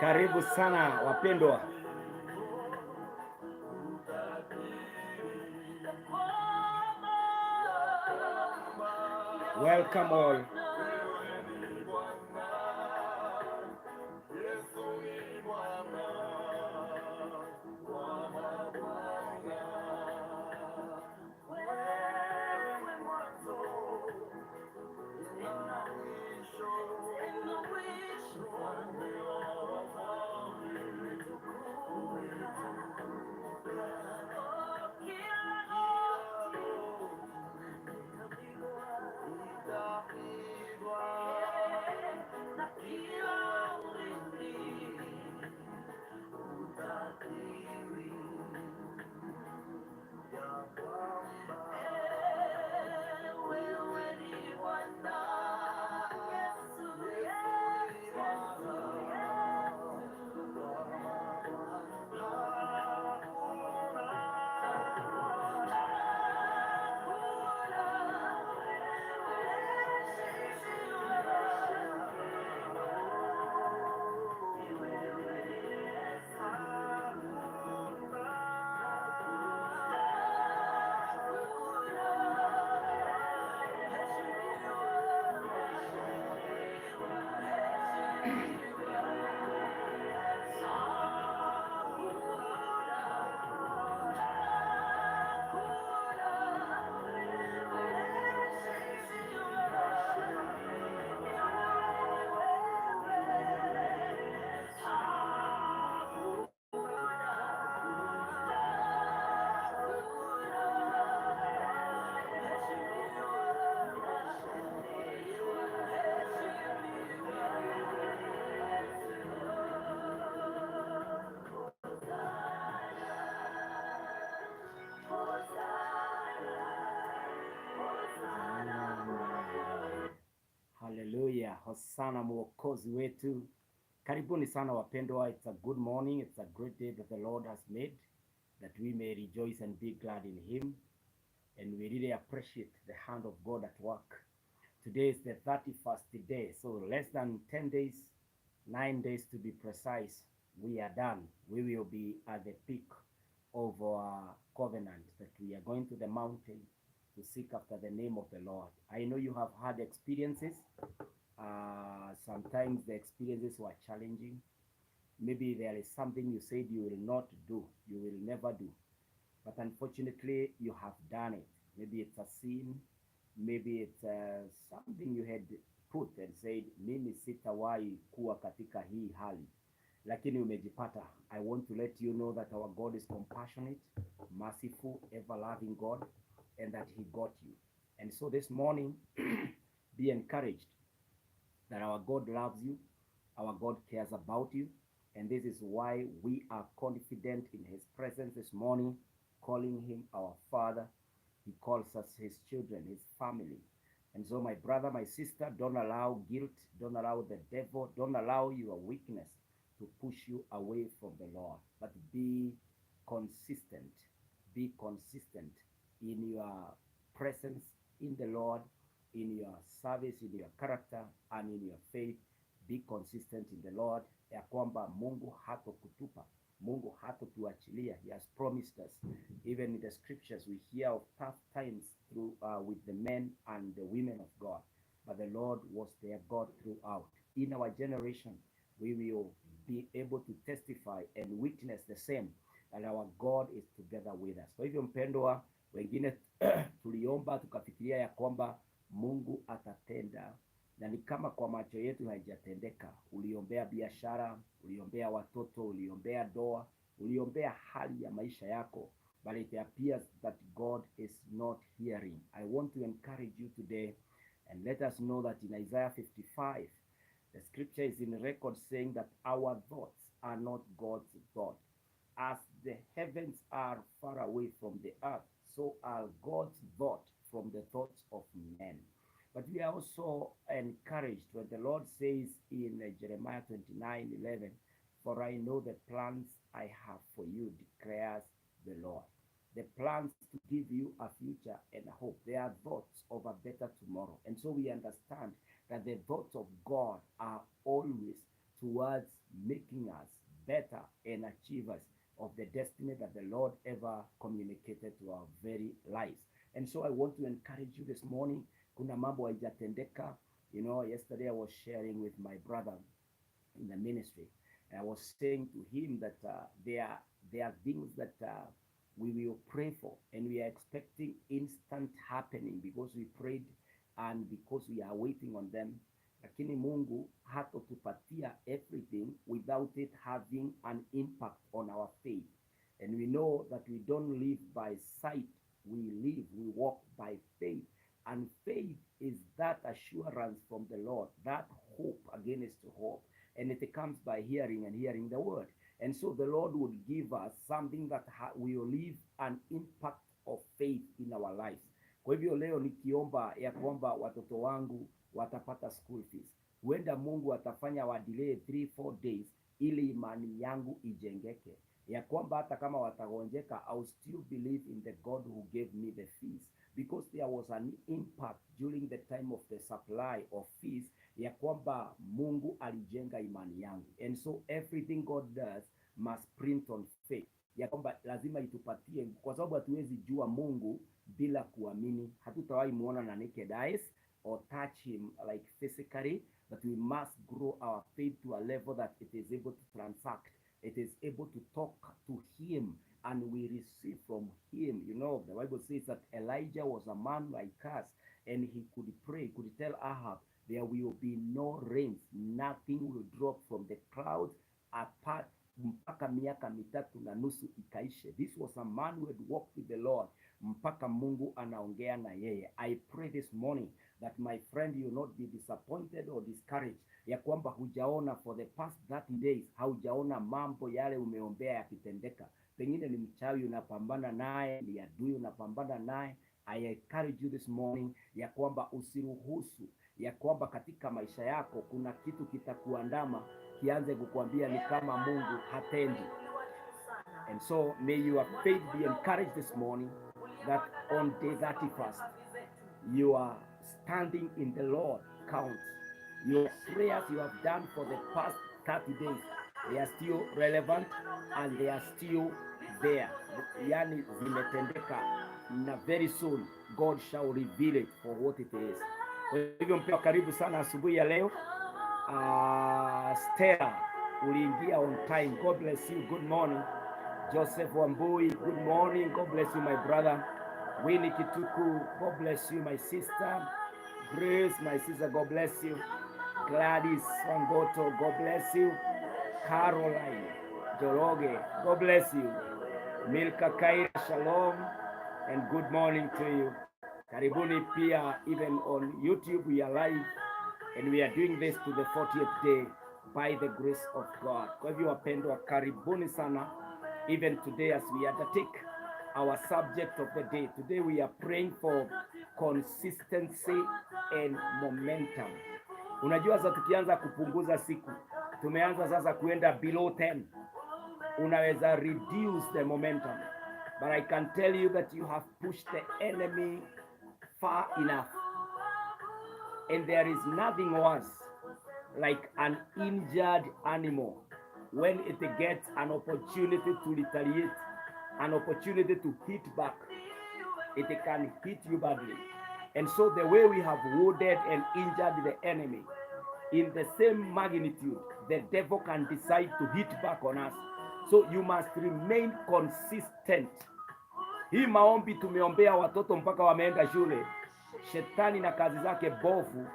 Karibu sana wapendwa. Welcome all. Hallelujah. Hosana mwokozi wetu. Karibuni sana wapendwa. It's a good morning. It's a great day that the Lord has made, that we may rejoice and be glad in him. And we really appreciate the hand of God at work. Today is the 31st day, so less than 10 days, 9 days to be precise, we are done. We will be at the peak of our covenant that we are going to the mountain to seek after the name of the Lord. I know you have had experiences. Sometimes the experiences were challenging. Maybe there is something you said you will not do, you will never do. But unfortunately, you have done it. Maybe it's a sin, maybe it's something you had put and said, mimi sitawahi kuwa katika hii hali, lakini umejipata. I want to let you know that our God is compassionate, merciful, ever-loving God, and that he got you. And so this morning, be encouraged that our God loves you, our God cares about you, and this is why we are confident in his presence this morning, calling him our Father. He calls us his children, his family. And so, my brother, my sister, don't allow guilt, don't allow the devil, don't allow your weakness to push you away from the Lord, but be consistent. Be consistent in your presence in the Lord, in your service, in your character, and in your faith. Be consistent in the Lord, ya kwamba Mungu hatokutupa, Mungu hatotuachilia. He has promised us. Even in the scriptures, we hear of tough times through with the men and the women of God, but the Lord was their God throughout. In our generation, we will be able to testify and witness the same, and our God is together with us. Kwa hivyo mpendwa, wengine tuliomba tukafikiria ya kwamba Mungu atatenda, na ni kama kwa macho yetu haijatendeka. Uliombea biashara, uliombea watoto, uliombea doa, uliombea hali ya maisha yako, but it appears that God is not hearing. I want to encourage you today and let us know that in Isaiah 55, the scripture is in record saying that our thoughts are not God's thoughts. As the heavens are far away from the earth, so are God's thoughts from the thoughts of men. But we are also encouraged when the Lord says in Jeremiah 29:11, "For I know the plans I have for you, declares the Lord." The plans to give you a future and a hope. They are thoughts of a better tomorrow. And so we understand that the thoughts of God are always towards making us better and achievers of the destiny that the Lord ever communicated to our very lives. And so I want to encourage you this morning. Kuna mambo haijatendeka. You know, yesterday I was sharing with my brother in the ministry, and I was saying to him that there are things that we will pray for, and we are expecting instant happening because we prayed and because we are waiting on them. Lakini Mungu hatotupatia everything without it having an impact on our faith. And we know that we don't live by sight, we walk by faith. And faith is that assurance from the Lord, that hope against hope. And it comes by hearing and hearing the word. And so the Lord would give us something that will leave an impact of faith in our lives. Kwa hivyo leo nikiomba ya kwamba watoto wangu watapata school fees, huenda Mungu atafanya wa delay 3-4 days ili imani yangu ijengeke, ya kwamba hata kama watagonjeka, I'll still believe in the God who gave me the fees, because there was an impact during the time of the supply of fees, ya kwamba Mungu alijenga imani yangu. And so everything God does must print on faith, ya kwamba lazima itupatie, kwa sababu hatuwezi jua Mungu bila kuamini. Hatutawahi muona na naked eyes or touch him like physically, but we must grow our faith to a level that it is able to transact, it is able to talk to him, and we receive from him. You know, the Bible says that Elijah was a man like us, and he could pray, could tell Ahab, there will be no rains, nothing will drop from the clouds apart mpaka miaka 3.5 ikaishe. This was a man who had walked with the Lord mpaka Mungu anaongea na yeye. I pray this morning that my friend, you will not be disappointed or discouraged, ya kwamba hujaona for the past 30 days, haujaona mambo yale umeombea yakitendeka. Pengine ni mchawi unapambana naye, ni adui unapambana naye. I encourage you this morning ya kwamba usiruhusu ya kwamba katika maisha yako kuna kitu kitakuandama kianze kukuambia ni kama Mungu hatendi. And so may your faith be encouraged this morning that on day 31st, your standing in the Lord counts. Your prayers you have done for the past 30 days they are still relevant and they are still there, yani zimetendeka, na very soon God shall reveal it for what it is. Kwa hivyo mpendwa, karibu sana asubuhi ya leo. Stella, uliingia on time, God bless you, good morning. Joseph Wambui, good morning, God bless you my brother. Winnie Kituku, God bless you my sister. Grace, my sister, God bless you. Gladys Wangoto, God bless you. Caroline Joroge, God bless you. Milka Kaira, shalom and good morning to you. Karibuni pia, even on YouTube we are live and we are doing this to the 40th day by the grace of God. Kwa hivyo wapendwa, karibuni sana, even today as we undertake our subject of the day. Today we are praying for consistency and momentum. Unajua sasa tukianza kupunguza siku, tumeanza sasa kuenda below 10, unaweza reduce the momentum, but I can tell you that you have pushed the enemy far enough, and there is nothing worse like an injured animal when it gets an opportunity to retaliate, an opportunity to hit back, it can hit you badly. And so the way we have wounded and injured the enemy, in the same magnitude, the devil can decide to hit back on us. So you must remain consistent. Hii maombi tumeombea watoto mpaka wameenda shule. Shetani na kazi zake bovu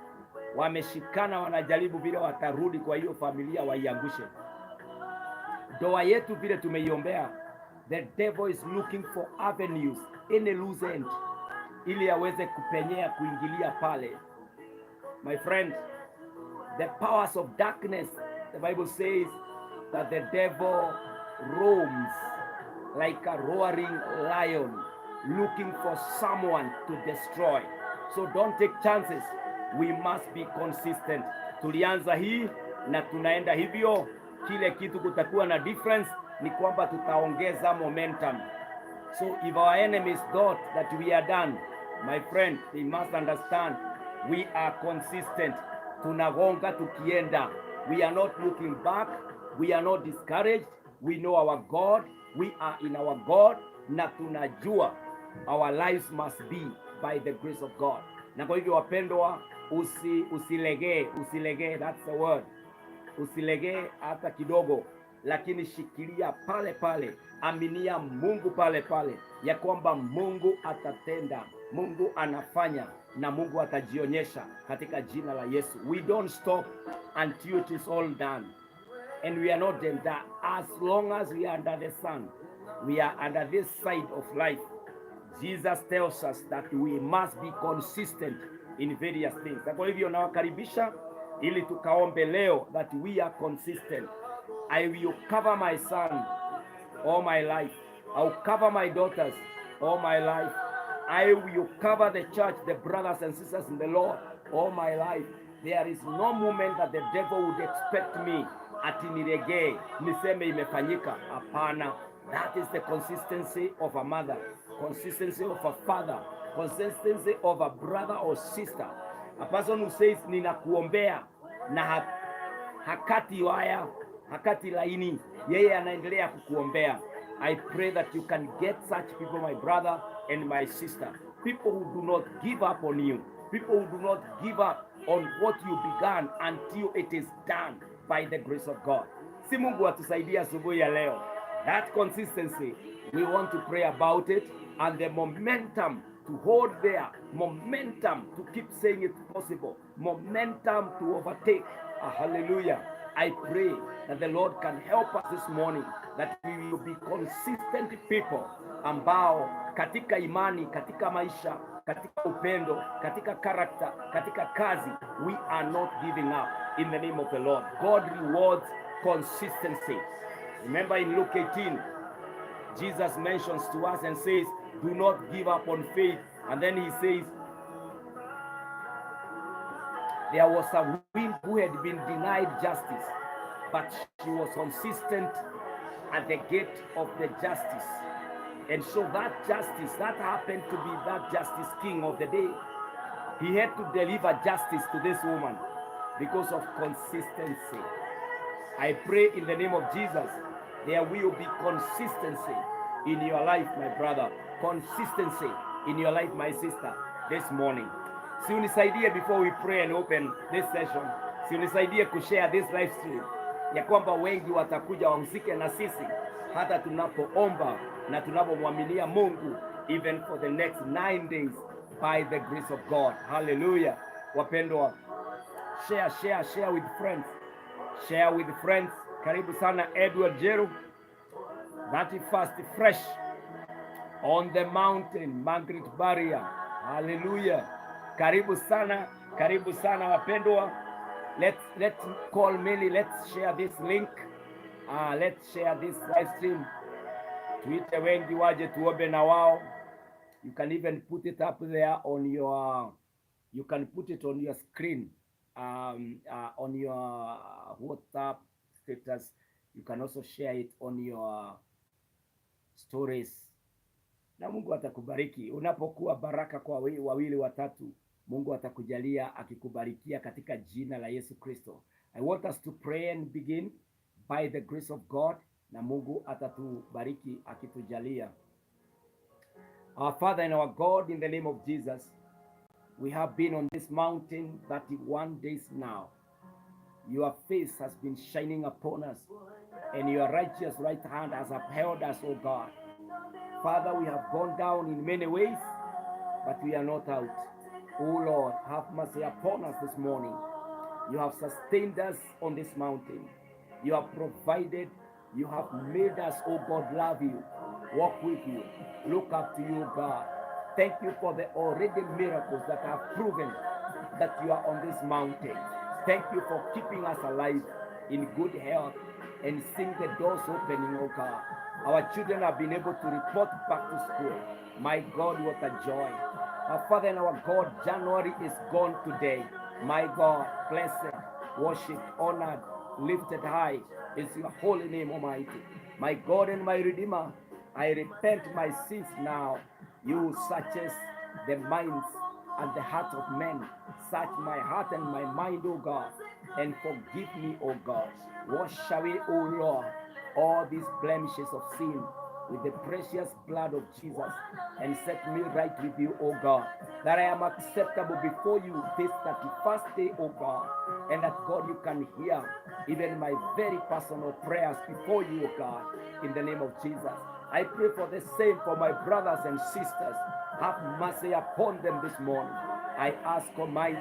wameshikana, wanajaribu vile watarudi kwa hiyo familia waiangushe. Doa yetu vile tumeiombea, the devil is looking for avenues, any loose end, ili aweze kupenyea kuingilia pale. My friend, the powers of darkness, the Bible says that the devil roams like a roaring lion looking for someone to destroy. So don't take chances. We must be consistent. Tulianza hii na tunaenda hivyo. Kile kitu kutakuwa na difference ni kwamba tutaongeza momentum. So if our enemies thought that we are done, my friend, they must understand we are consistent. Tunagonga tukienda. We are not looking back. We are not discouraged. We know our God. We are in our God. Na tunajua our lives must be by the grace of God. Na kwa hivyo wapendwa, usilegee, that's the word. Usilegee hata kidogo, lakini shikilia pale pale, aminia Mungu pale pale, ya kwamba Mungu atatenda, Mungu anafanya, na Mungu atajionyesha katika jina la Yesu. We don't stop until it is all done, and we are not done that. As long as we are under the sun, we are under this side of life, Jesus tells us that we must be consistent in various things. Kwa hivyo nawakaribisha ili tukaombe leo that we are consistent. I will cover my son all my life. I will cover my daughters all my life. I will cover the church, the brothers and sisters in the Lord all my life. There is no moment that the devil would expect me ati niregee, niseme imefanyika. Hapana. That is the consistency of a mother, consistency of a father, consistency of a brother or sister. A person who says ninakuombea na hakati waya, hakati laini, yeye anaendelea kukuombea. I pray that you can get such people, my brother and my sister. People who do not give up on you. People who do not give up on what you began until it is done by the grace of God. Si Mungu atusaidia asubuhi ya leo. That consistency, we want to pray about it, and the momentum to hold there, momentum to keep saying it's possible, momentum to overtake. Hallelujah. I pray that the Lord can help us this morning, that we will be consistent people ambao katika imani, katika maisha, katika upendo, katika character, katika kazi, we are not giving up in the name of the Lord. God rewards consistency. Remember in Luke 18, Jesus mentions to us and says, do not give up on faith. And then he says, there was a woman who had been denied justice, but she was consistent at the gate of the justice. And so that justice, that happened to be that justice king of the day. He had to deliver justice to this woman because of consistency. I pray in the name of Jesus, there will be consistency in your life, my brother. Consistency in your life, my sister, this morning. Si unisaidie before we pray and open this session. Si unisaidie kushare this live stream, ya kwamba wengi watakuja wahusike na sisi hata tunapoomba na tunapomwaminia Mungu, even for the next 9 days by the grace of God. Hallelujah. Wapendwa, share with friends. Share with friends. Karibu sana Edward Jeru. 31st fresh on the mountain, Margaret Barrier. Hallelujah. Karibu sana wapendwa. Let's call Millie. Let's share this link. Let's share this live stream. Tuite wengi waje tuombe na wao. You can even put it up there on your, you can put it on your screen, on your WhatsApp status. You can also share it on your stories. Na Mungu atakubariki. Unapokuwa baraka kwa wawili watatu, Mungu atakujalia akikubarikia katika jina la Yesu Kristo. I want us to pray and begin by the grace of God, na Mungu atatubariki akitujalia. Our Father and our God, in the name of Jesus, we have been on this mountain 31 days now. Your face has been shining upon us, and your righteous right hand has upheld us, O God. Father, we have gone down in many ways, but we are not out. O Lord, have mercy upon us this morning. You have sustained us on this mountain. You have provided. You have made us, O God, love you, walk with you, look up to you, God. Thank you for the already miracles that have proven that you are on this mountain. Thank you for keeping us alive in good health and seeing the doors opening, O God. Our children have been able to report back to school. My God, what a joy. Our Father and our God, January is gone today. My God, blessed, worshipped, honored, lifted high is your holy name, Almighty. My God and my Redeemer, I repent my sins now. You searches the minds and the heart of men. Search my heart and my mind, O God, and forgive me, O God. Wash away, O Lord, all these blemishes of sin with the precious blood of Jesus, and set me right with you, O God, that I am acceptable before you this 31st day, O God, and that, God, you can hear even my very personal prayers before you, O God, in the name of Jesus. I pray for the same for my brothers and sisters. Have mercy upon them this morning. I ask, Almighty,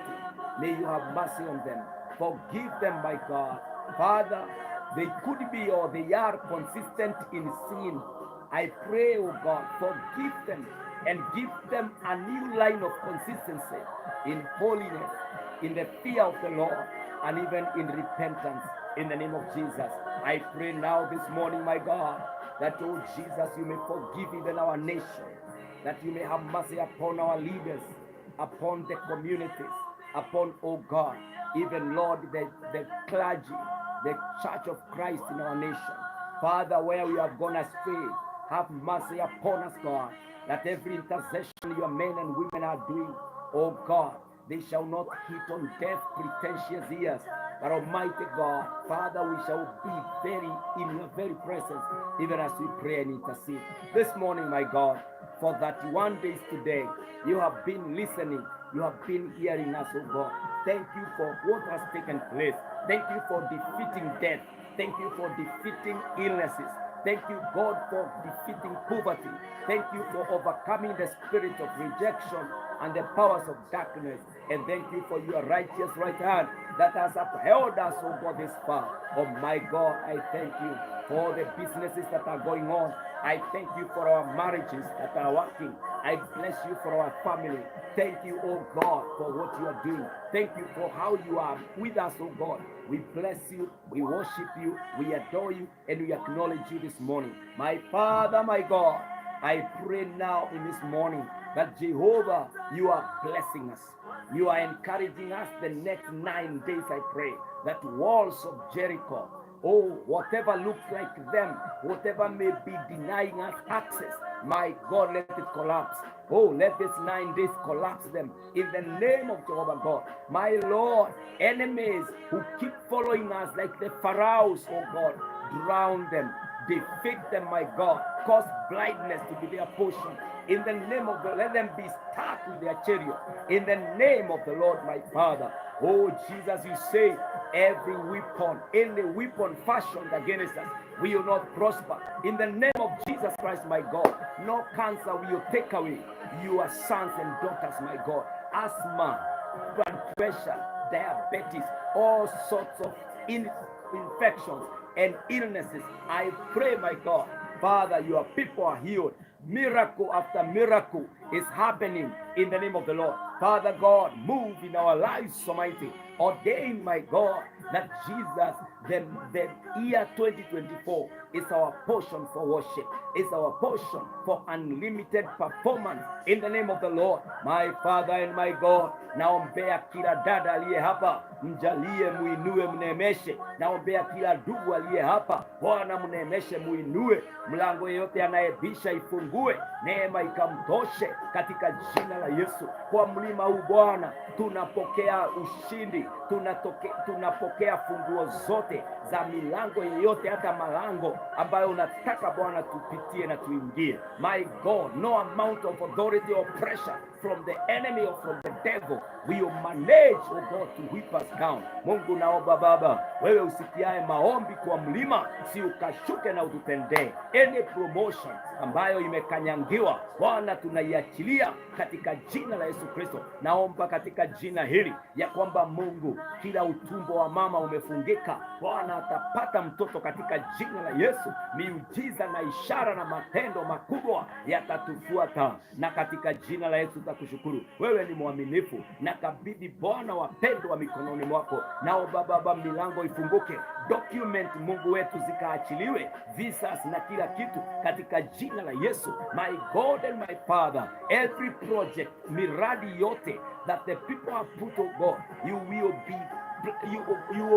may you have mercy on them. Forgive them, my God. Father, they could be or they are consistent in sin. I pray, oh God, forgive them and give them a new line of consistency in holiness, in the fear of the Lord, and even in repentance, in the name of Jesus. I pray now this morning, my God, that, oh Jesus, you may forgive even our nation, that you may have mercy upon our leaders, upon the communities, upon, oh God, even, Lord, the clergy, the church of Christ in our nation. Father, where we have gone astray, have mercy upon us, God, that every intercession your men and women are doing, oh God, they shall not hit on deaf, pretentious ears, but Almighty God, Father, we shall be very in your very presence, even as we pray and intercede. This morning, my God, for 31 days today, you have been listening, you have been hearing us, oh God. Thank you for what has taken place. Thank you for defeating death. Thank you for defeating illnesses. Thank you, God, for defeating poverty. Thank you for overcoming the spirit of rejection and the powers of darkness. And thank you for your righteous right hand that has upheld us, oh God, this far. Oh my God, I thank you for the businesses that are going on. I thank you for our marriages that are working. I bless you for our family. Thank you, oh God, for what you are doing. Thank you for how you are with us, oh God. We bless you, we worship you, we adore you, and we acknowledge you this morning. My Father, my God, I pray now in this morning that Jehovah, you are blessing us. You are encouraging us the next 9 days, I pray, that walls of Jericho, Oh, whatever looks like them, whatever may be denying us access, my God, let it collapse. Oh, let this 9 days collapse them in the name of Jehovah God. My Lord, enemies who keep following us like the pharaohs, oh God, drown them, defeat them, my God, cause blindness to be their portion. In the name of the Lord, let them be stuck with their chariot. In the name of the Lord, my Father. Oh, Jesus, you say, every weapon, any weapon fashioned against us will not prosper. In the name of Jesus Christ, my God, no cancer will take away your sons and daughters, my God. Asthma, blood pressure, diabetes, all sorts of infections and illnesses. I pray, my God, Father, your people are healed. Miracle after miracle is happening in the name of the Lord. Father God, move in our lives, Almighty. Ordain, my God, that Jesus, the year 2024 is our portion for worship, is our portion for unlimited performance in the name of the Lord. My Father and my God, naombea kila dada aliye hapa, mjalie, muinue, mnemeshe. Naombea kila ndugu aliye hapa, Bwana mnemeshe, muinue. Mlango yote anayebisha ifungue, neema ikamtoshe katika jina la Yesu. Kwa mlima huu Bwana tunapokea ushindi, tunapokea funguo zote za milango yote, hata malango ambayo unataka Bwana tupitie na tuingie. My God, no amount of authority or pressure from the enemy or from the devil will manage, oh God, to whip us down. Mungu naomba Baba, wewe usikiae maombi kwa mlima, si ukashuke na ututendee. Any promotion ambayo imekanyangiwa Bwana tunaiachilia katika jina la Yesu Kristo. Naomba katika jina hili ya kwamba Mungu, kila utumbo wa mama umefungika, Bwana atapata mtoto katika jina la Yesu. Miujiza na ishara na matendo makubwa yatatufuata, na katika jina la Yesu tutakushukuru. Wewe ni mwaminifu, na kabidhi Bwana wapendwa mikononi mwako. Naomba Baba, milango ifunguke, document Mungu wetu zikaachiliwe, visas na kila kitu katika jina la Yesu. My God and my Father, every project, miradi yote that the people have put, oh God, you will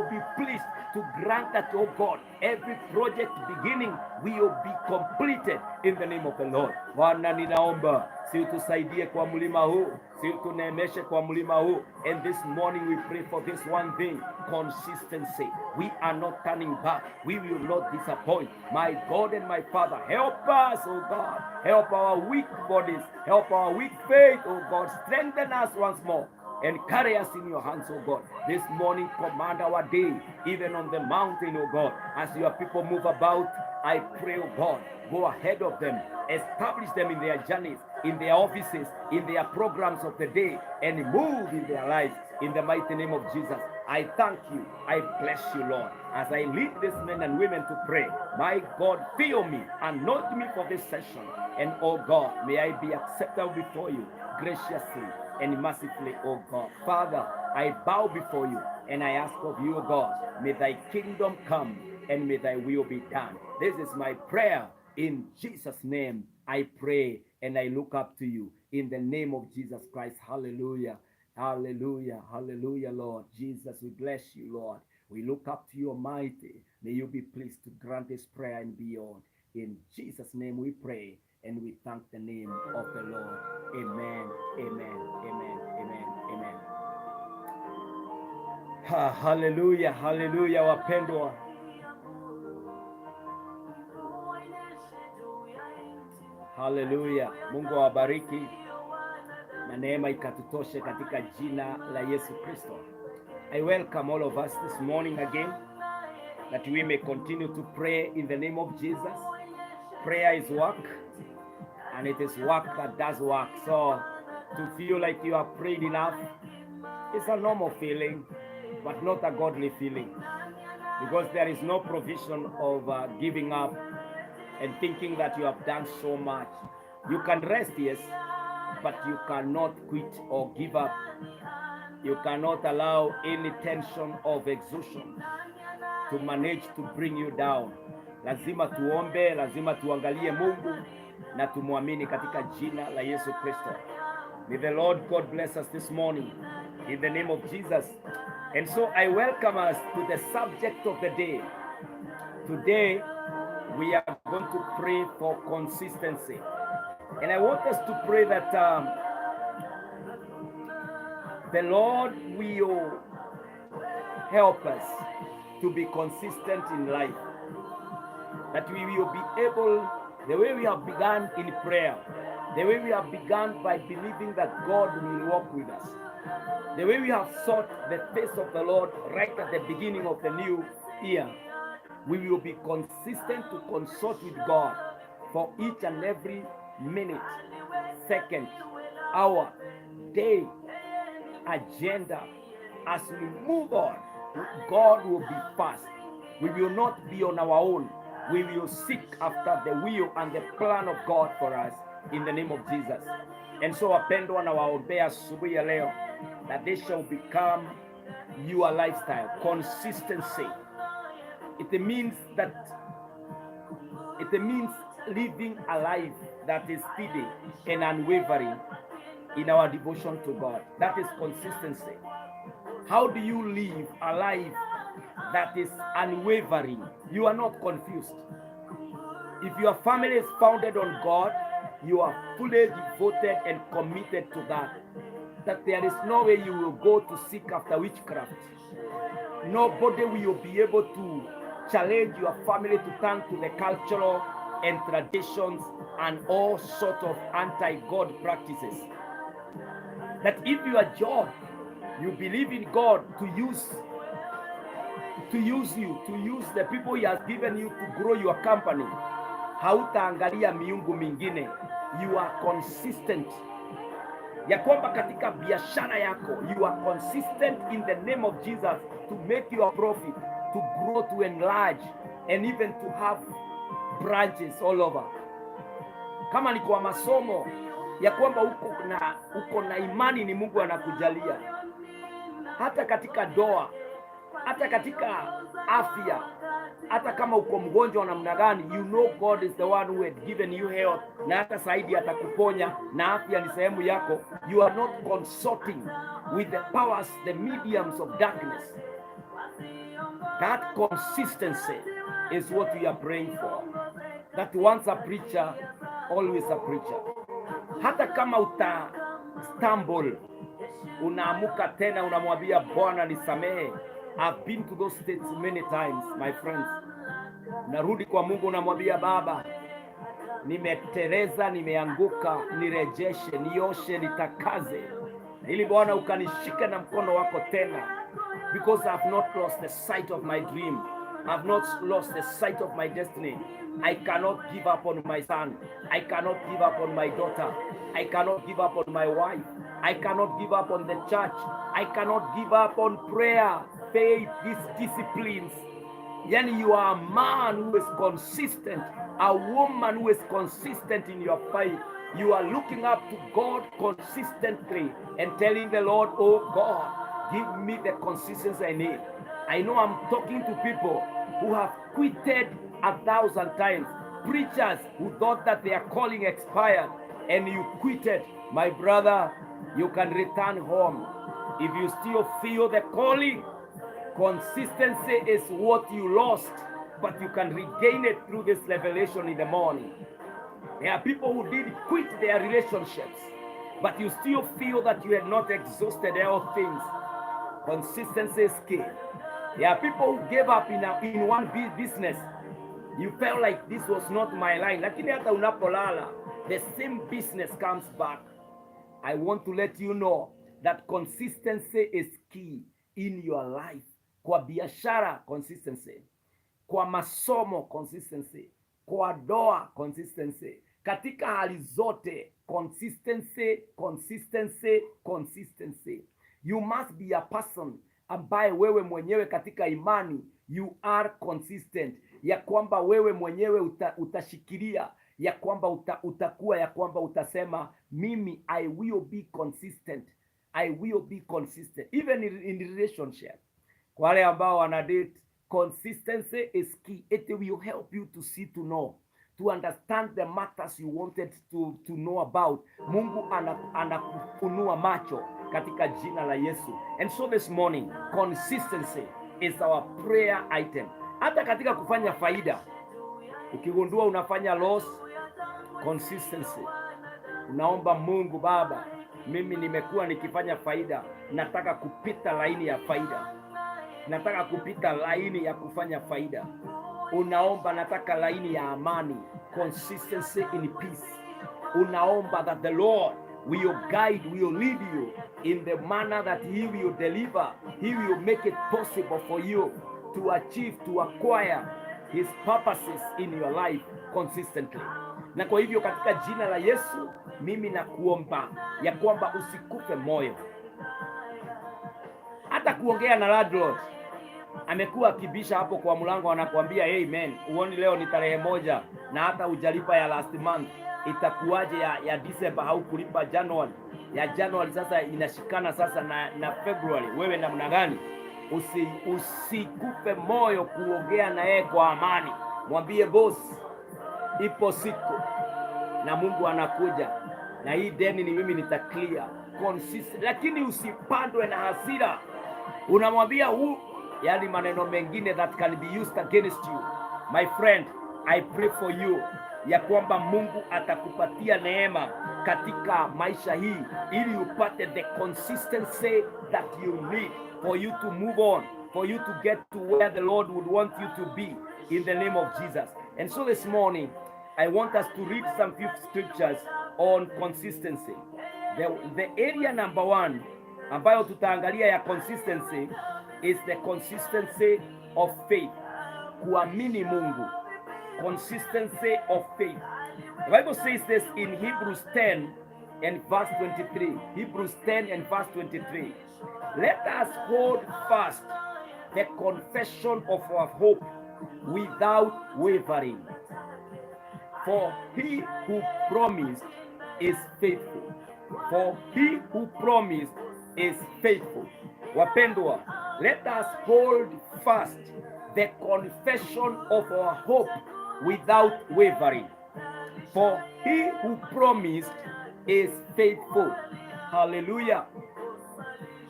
be pleased to grant that, oh God. Every project beginning will be completed in the name of the Lord. Bwana ninaomba, si utusaidie kwa mlima huu, si utunemeshe kwa mlima huu. And this morning we pray for this one thing, consistency. We are not turning back. We will not disappoint. My God and my Father, help us, oh God. Help our weak bodies. Help our weak faith, oh God. Strengthen us once more and carry us in your hands, oh God. This morning, command our day, even on the mountain, oh God. As your people move about, I pray, oh God, go ahead of them. Establish them in their journeys, in their offices, in their programs of the day, and move in their lives. In the mighty name of Jesus, I thank you. I bless you, Lord. As I lead these men and women to pray, my God, fill me, anoint me for this session. And, oh God, may I be acceptable before you graciously and mercifully, oh God. Father, I bow before you and I ask of you, oh God, may thy kingdom come and may thy will be done. This is my prayer. In Jesus' name I pray and I look up to you. In the name of Jesus Christ. Hallelujah. Hallelujah. Hallelujah, Lord. Jesus, we bless you, Lord. We look up to you, Almighty. May you be pleased to grant this prayer and beyond. In Jesus' name we pray and we thank the name of the Lord. Amen. Amen. Amen. Amen. Amen. Hallelujah. Hallelujah, wapendwa. Haleluya. Mungu awabariki na neema ikatutoshe katika jina la Yesu Kristo. I welcome all of us this morning again, that we may continue to pray in the name of Jesus. Prayer is work, and it is work that does work. So to feel like you have prayed enough is a normal feeling, but not a godly feeling, because there is no provision of giving up and thinking that you have done so much. You can rest, yes, but you cannot quit or give up. You cannot allow any tension of exhaustion to manage to bring you down. Lazima tuombe, lazima tuangalie Mungu na tumwamini katika jina la Yesu Kristo. May the Lord God bless us this morning in the name of Jesus. And so I welcome us to the subject of the day. Today, we are going to pray for consistency. And I want us to pray that the Lord will help us to be consistent in life. That we will be able, the way we have begun in prayer, the way we have begun by believing that God will walk with us, the way we have sought the face of the Lord right at the beginning of the new year, we will be consistent to consult with God for each and every minute, second, hour, day, agenda. As we move on, God will be fast. We will not be on our own. We will seek after the will and the plan of God for us in the name of Jesus. And so wapendwa, na waombea asubuhi ya leo that they shall become your lifestyle. Consistency. It means living a life that is steady and unwavering in our devotion to God. That is consistency. How do you live a life that is unwavering? You are not confused. If your family is founded on God, you are fully devoted and committed to that. That there is no way you will go to seek after witchcraft. Nobody will be able to challenge your family to turn to the cultural and traditions and all sorts of anti-God practices. That if your job, you believe in God to use the people He has given you to grow your company, hautaangalia miungu mingine. You are consistent. Ya kwamba katika biashara yako, you are consistent in the name of Jesus to make your profit, to grow, to enlarge, and even to have branches all over. Kama ni kwa masomo, ya kwamba uko na imani ni Mungu anakujalia. Hata katika doa, hata katika afya, hata kama uko mgonjwa namna gani, you know God is the one who had given you health, na hata zaidi atakuponya, na afya ni sehemu yako. You are not consulting with the powers, the mediums of darkness. That consistency is what we are praying for. That once a preacher, always a preacher. Hata kama uta stumble, unaamuka tena unamwambia Bwana nisamehe. I've been to those states many times, my friends. Narudi kwa Mungu, unamwambia Baba, nimetereza, nimeanguka, nirejeshe, nioshe, nitakaze, ili Bwana ukanishike na mkono wako tena. Because I've not lost the sight of my dream. I've not lost the sight of my destiny. I cannot give up on my son. I cannot give up on my daughter. I cannot give up on my wife. I cannot give up on the church. I cannot give up on prayer, faith, these disciplines. Yani, you are a man who is consistent, a woman who is consistent in your faith. You are looking up to God consistently and telling the Lord, oh God, give me the consistency I need. I know I'm talking to people who have quitted 1,000 times. Preachers who thought that their calling expired, and you quitted. My brother, you can return home. If you still feel the calling, consistency is what you lost, but you can regain it through this revelation in the morning. There are people who did quit their relationships, but you still feel that you had not exhausted all things. Consistency is key. There are people who gave up in one business. You felt like this was not my line. Lakini hata unapolala, the same business comes back. I want to let you know that consistency is key in your life. Kwa biashara, consistency. Kwa masomo, consistency. Kwa doa, consistency. Katika hali zote, consistency, consistency, consistency. You must be a person ambaye wewe mwenyewe katika imani, you are consistent. Ya kwamba wewe mwenyewe utashikilia, ya kwamba utakuwa, ya kwamba utasema, mimi I will be consistent. I will be consistent. Even in relationship. Kwa wale ambao wanadate, consistency is key. It will help you to see, to know, to understand the matters you wanted to know about. Mungu anakufunua macho katika jina la Yesu. And so this morning, consistency is our prayer item. Hata katika kufanya faida, ukigundua unafanya loss, consistency. Unaomba Mungu, Baba, mimi nimekuwa nikifanya faida, nataka kupita laini ya faida, nataka kupita laini ya kufanya faida. Unaomba, nataka laini ya amani, consistency in peace. Unaomba that the Lord will guide, will lead you in the manner that He will deliver. He will make it possible for you to achieve, to acquire His purposes in your life consistently. Na kwa hivyo katika jina la Yesu, mimi nakuomba ya kwamba usikufe moyo. Hata kuongea na landlord, amekuwa akibisha hapo kwa mlango, anakuambia amen, uoni leo ni tarehe 1 na hata hujalipa ya last month, itakuwaje ya December au kulipa January? Ya January sasa inashikana sasa na February. Wewe namna gani? Usikufe moyo kuongea na yeye kwa amani. Mwambie boss, ipo siku na Mungu anakuja na hii deni ni mimi nitaklia consistent, lakini usipandwe na hasira. Unamwambia yani maneno mengine that can be used against you. My friend, I pray for you ya kwamba Mungu atakupatia neema katika maisha hii ili upate the consistency that you need for you to move on, for you to get to where the Lord would want you to be in the name of Jesus. And so this morning I want us to read some few scriptures on consistency. The area number 1 ambayo tutaangalia ya consistency is the consistency of faith. Kuamini Mungu. Consistency of faith. The Bible says this in Hebrews 10 and verse 23. Hebrews 10 and verse 23. Let us hold fast the confession of our hope without wavering. For he who promised is faithful. For he who promised is faithful. Wapendwa, let us hold fast the confession of our hope without wavering. For he who promised is faithful. Hallelujah.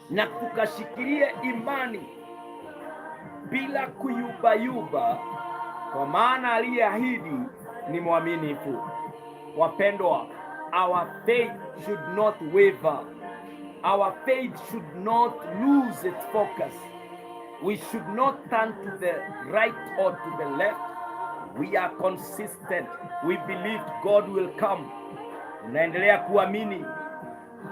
Na tukashikilie imani bila kuyubayuba, kwa maana aliyeahidi ni mwaminifu. Wapendwa, our faith should not waver. Our faith should not lose its focus. We should not turn to the right or to the left. We are consistent. We believe God will come. Unaendelea kuamini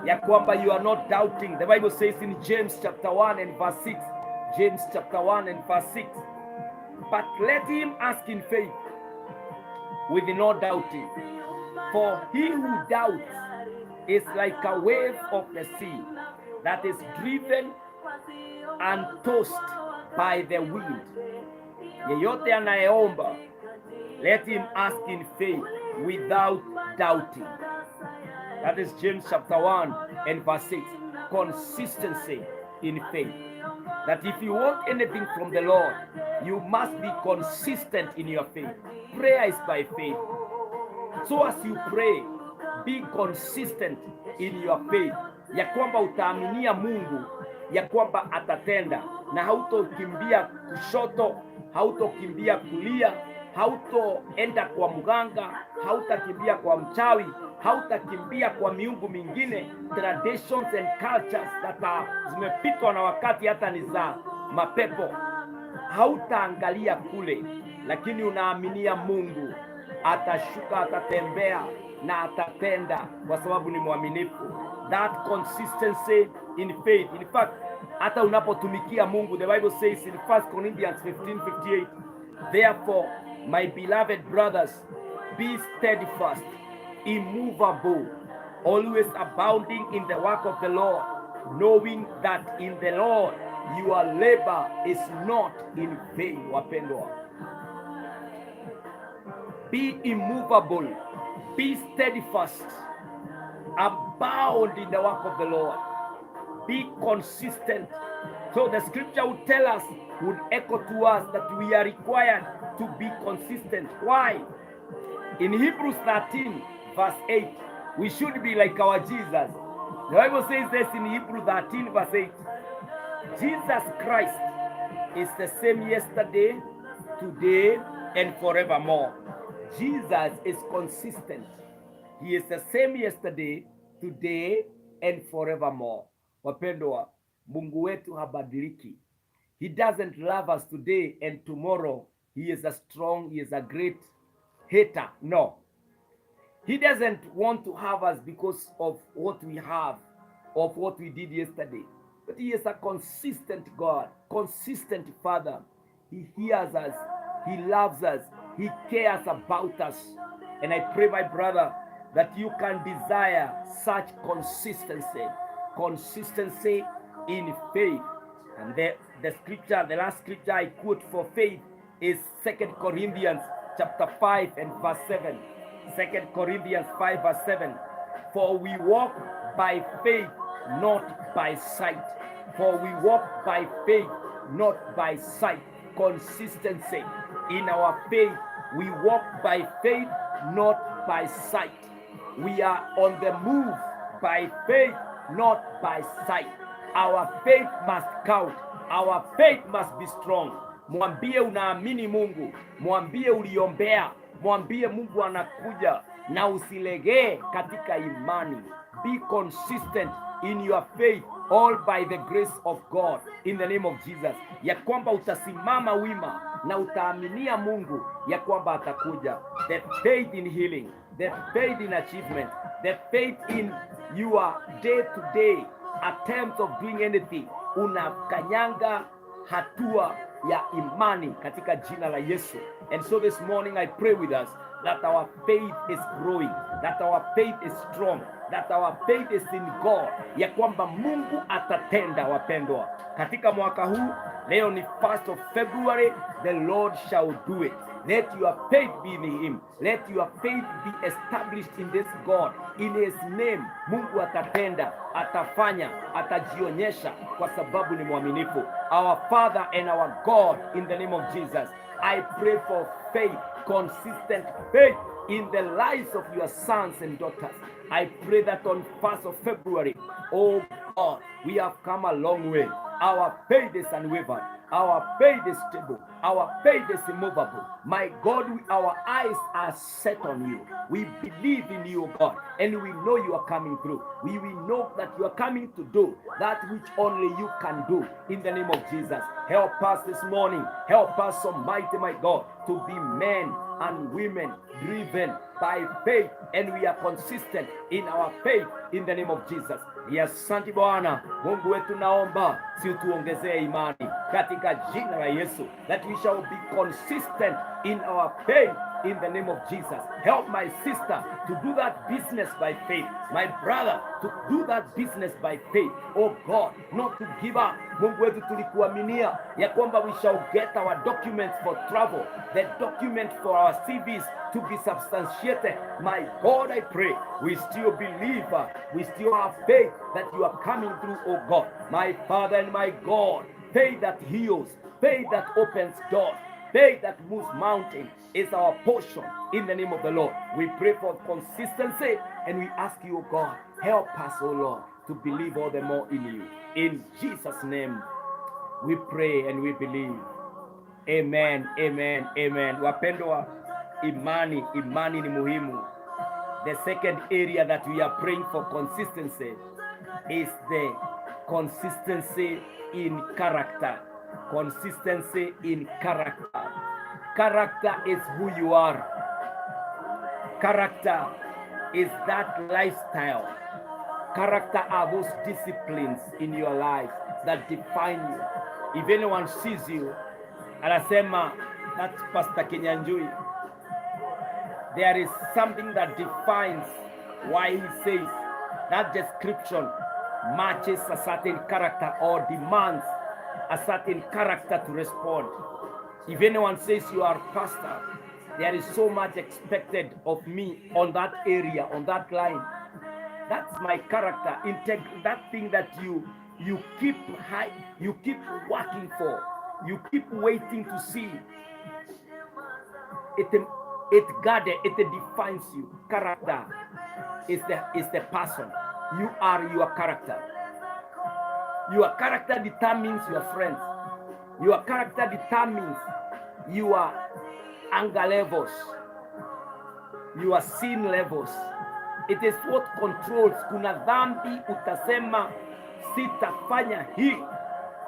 ya kwamba you are not doubting. The Bible says in James chapter 1 and verse 6. James chapter 1 and verse 6. But let him ask in faith with no doubting. For he who doubts is like a wave of the sea that is driven and tossed by the wind. Yeyote anayeomba, let him ask in faith without doubting. That is James chapter 1 and verse 6. Consistency in faith. That if you want anything from the Lord, you must be consistent in your faith. Prayer is by faith. So as you pray, be consistent in your faith, ya kwamba utaaminia Mungu ya kwamba atatenda, na hautokimbia kushoto, hautokimbia kulia, hautoenda kwa mganga, hautakimbia kwa mchawi, hautakimbia kwa miungu mingine, traditions and cultures that zimepitwa na wakati, hata ni za mapepo. Hautaangalia kule, lakini unaaminia Mungu atashuka, atatembea na atatenda, kwa sababu ni mwaminifu. That consistency in faith. In fact, hata unapotumikia Mungu, the Bible says in 1 Corinthians 15:58, therefore my beloved brothers, be steadfast, immovable, always abounding in the work of the Lord, knowing that in the Lord your labor is not in vain. Wapendwa, be immovable, be steadfast, abound in the work of the Lord, be consistent. So the scripture would tell us, would echo to us, that we are required to be consistent. Why? In Hebrews 13 verse 8, we should be like our Jesus. The Bible says this in Hebrews 13 verse 8, Jesus Christ is the same yesterday, today, and forevermore. Jesus is consistent. He is the same yesterday, today, and forevermore. Wapendwa, Mungu wetu habadiliki. He doesn't love us today and tomorrow he is a great hater. No. He doesn't want to have us because of what we have, of what we did yesterday. But he is a consistent God, consistent Father. He hears us, he loves us, he cares about us. And I pray, my brother, that you can desire such consistency in faith. And the last scripture I quote for faith is 2 Corinthians chapter 5 and verse 7. 2 Corinthians 5 verse 7. For we walk by faith, not by sight. For we walk by faith, not by sight. Consistency in our faith. We walk by faith, not by sight. We are on the move by faith, not by sight. Our faith must count. Our faith must be strong. Mwambie unaamini Mungu, mwambie uliombea, mwambie Mungu anakuja, na usilegee katika imani. Be consistent in your faith, all by the grace of God, in the name of Jesus, ya kwamba utasimama wima na utaaminia Mungu ya kwamba atakuja. The faith in healing, the faith in achievement, the faith in your day-to-day attempts of doing anything. Unakanyanga hatua ya imani katika jina la Yesu. And so this morning I pray with us that our faith is growing, that our faith is strong, that our faith is in God, ya kwamba Mungu atatenda. Wapendwa, katika mwaka huu, leo ni 1st of February, the Lord shall do it. Let your faith be in him. Let your faith be established in this God. In his name, Mungu atatenda, atafanya, atajionyesha kwa sababu ni mwaminifu. Our Father and our God, in the name of Jesus, I pray for faith, consistent faith in the lives of your sons and daughters. I pray that on 1st of February, oh God, we have come a long way. Our faith is unwavering. Our faith is stable. Our faith is immovable. My God, our eyes are set on you. We believe in you, God, and we know you are coming through. We know that you are coming to do that which only you can do, in the name of Jesus. Help us this morning. Help us, Almighty, my God, to be men and women driven by faith, and we are consistent in our faith, in the name of Jesus. Asante Bwana Mungu wetu, naomba si utuongezee imani katika jina la Yesu, that we shall be consistent in our faith, in the name of Jesus. Help my sister to do that business by faith, my brother to do that business by faith. Oh God, not to give up. Mungu wetu, tulikuaminia ya kwamba we shall get our documents for travel, the document for our CVs to be substantiated. My God, I pray we still believe, we still have faith that you are coming through, oh God, my Father and my God. Faith that heals, faith that opens doors, faith that moves mountains is our portion, in the name of the Lord. We pray for consistency, and we ask you, oh God, help us, oh Lord, to believe all the more in you. In Jesus' name we pray and we believe. Amen, amen, amen. Wapendwa, imani ni muhimu. The second area that we are praying for consistency is the consistency in character. Consistency in character. Character is who you are. Character is that lifestyle. Character are those disciplines in your life that define you. If anyone sees you, anasema, that's Pastor Kinyanjui, there is something that defines why he says that description matches a certain character or demands a certain character to respond. If anyone says you are pastor, there is so much expected of me on that area, on that line. That's my character. That thing that you keep high, you keep working for, you keep waiting to see. It defines you. Character is the person. You are your character. Your character determines your friends. Your character determines your anger levels, your sin levels. It is what controls. Kuna dhambi utasema sitafanya hii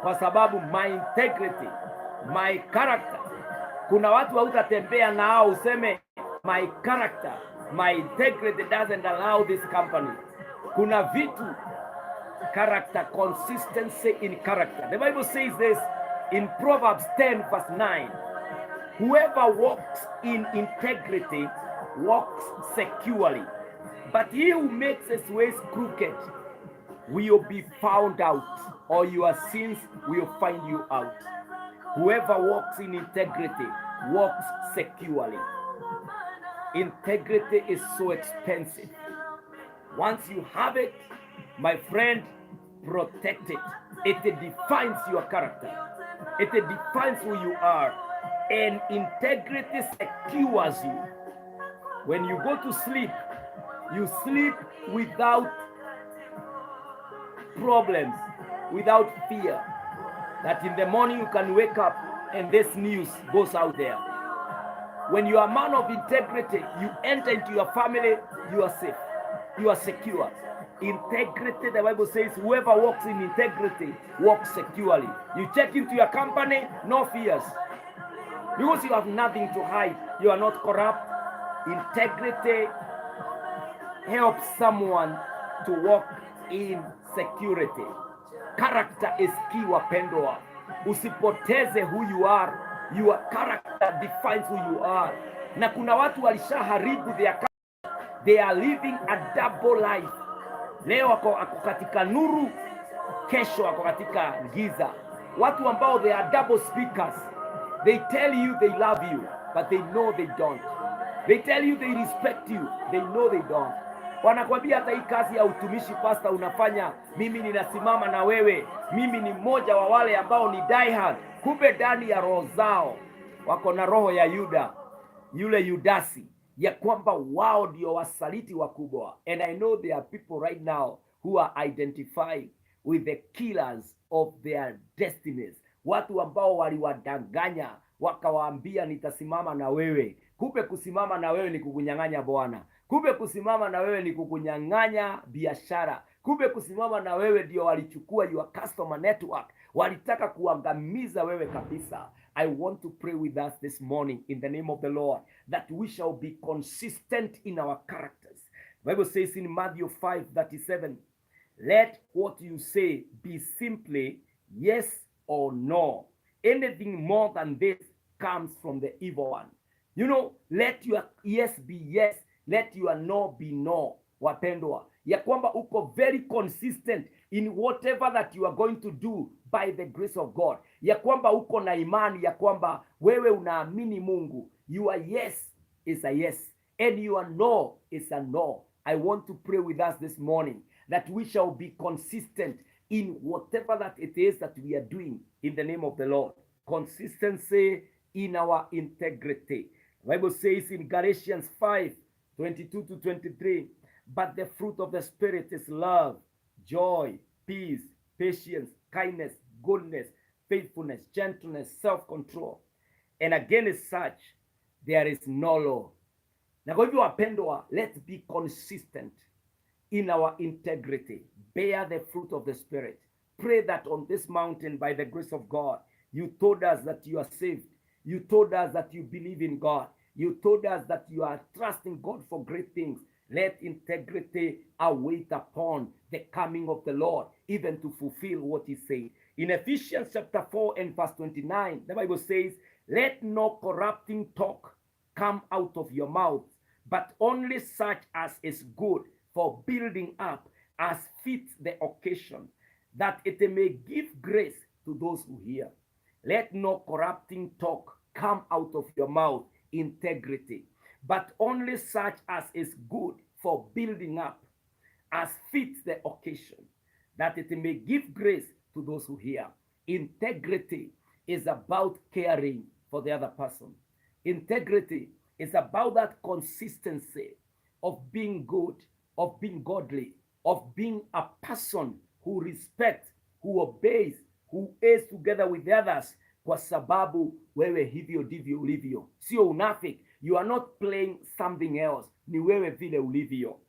kwa sababu my integrity, my character. Kuna watu hautatembea nao useme my character, my integrity doesn't allow this company. Kuna vitu character, consistency in character. The Bible says this in Proverbs 10 verse 9. Whoever walks in integrity walks securely, but he who makes his ways crooked will be found out, or your sins will find you out. Whoever walks in integrity walks securely. Integrity is so expensive. Once you have it, my friend, protect it. It defines your character. It defines who you are. And integrity secures you. When you go to sleep, you sleep without problems, without fear, that in the morning you can wake up and this news goes out there. When you are a man of integrity, you enter into your family, you are safe, you are secure. Integrity, the Bible says, whoever walks in integrity walks securely. You check into your company, no fears, because you have nothing to hide. You are not corrupt. Integrity helps someone to walk in security. Character is key, wapendwa. Usipoteze who you are. Your character defines who you are. Na kuna watu walishaharibu their character. They are living a double life. Leo ako katika nuru, kesho ako katika giza. Watu ambao they are double speakers. They tell you they love you, but they know they don't. They tell you they respect you, they know they don't. Wanakwambia hata hii kazi ya utumishi pastor unafanya, mimi ninasimama na wewe, mimi ni mmoja wa wale ambao ni die hard. Kumbe ndani ya roho zao wako na roho ya Yuda, yule Yudasi, ya kwamba wao ndio wasaliti wakubwa. And I know there are people right now who are identified with the killers of their destinies. Watu ambao waliwadanganya wakawaambia nitasimama na wewe. Kumbe kusimama na wewe ni kukunyang'anya Bwana. Kumbe kusimama na wewe ni kukunyang'anya biashara. Kumbe kusimama na wewe ndio walichukua your customer network. Walitaka kuangamiza wewe kabisa. I want to pray with us this morning in the name of the Lord that we shall be consistent in our characters. The Bible says in Matthew 5:37, let what you say be simply yes or no. Anything more than this comes from the evil one. You know, let your yes be yes, let your no be no. Wapendwa, ya kwamba uko very consistent in whatever that you are going to do by the grace of God. Ya kwamba uko na imani ya kwamba wewe unaamini Mungu. Your yes is a yes and your no is a no. I want to pray with us this morning that we shall be consistent in whatever that it is that we are doing in the name of the Lord. Consistency in our integrity. The Bible says in Galatians 5:22-23, but the fruit of the Spirit is love, joy, peace, patience, kindness, goodness, faithfulness, gentleness, self-control. And against such there is no law. Na kwa hivyo wapendwa, let's be consistent in our integrity. Bear the fruit of the Spirit. Pray that on this mountain, by the grace of God, you told us that you are saved. You told us that you believe in God. You told us that you are trusting God for great things. Let integrity await upon the coming of the Lord, even to fulfill what he said. In Ephesians chapter 4 and verse 29, the Bible says, let no corrupting talk come out of your mouth, but only such as is good for building up, as fits the occasion, that it may give grace to those who hear. Let no corrupting talk come out of your mouth, integrity, but only such as is good for building up, as fits the occasion, that it may give grace to those who hear. Integrity is about caring for the other person. Integrity is about that consistency of being good, of being godly, of being a person who respects, who obeys, who is together with the others kwa sababu wewe hivyo ndivyo ulivyo, sio unafiki. You are not playing something else, ni wewe vile ulivyo.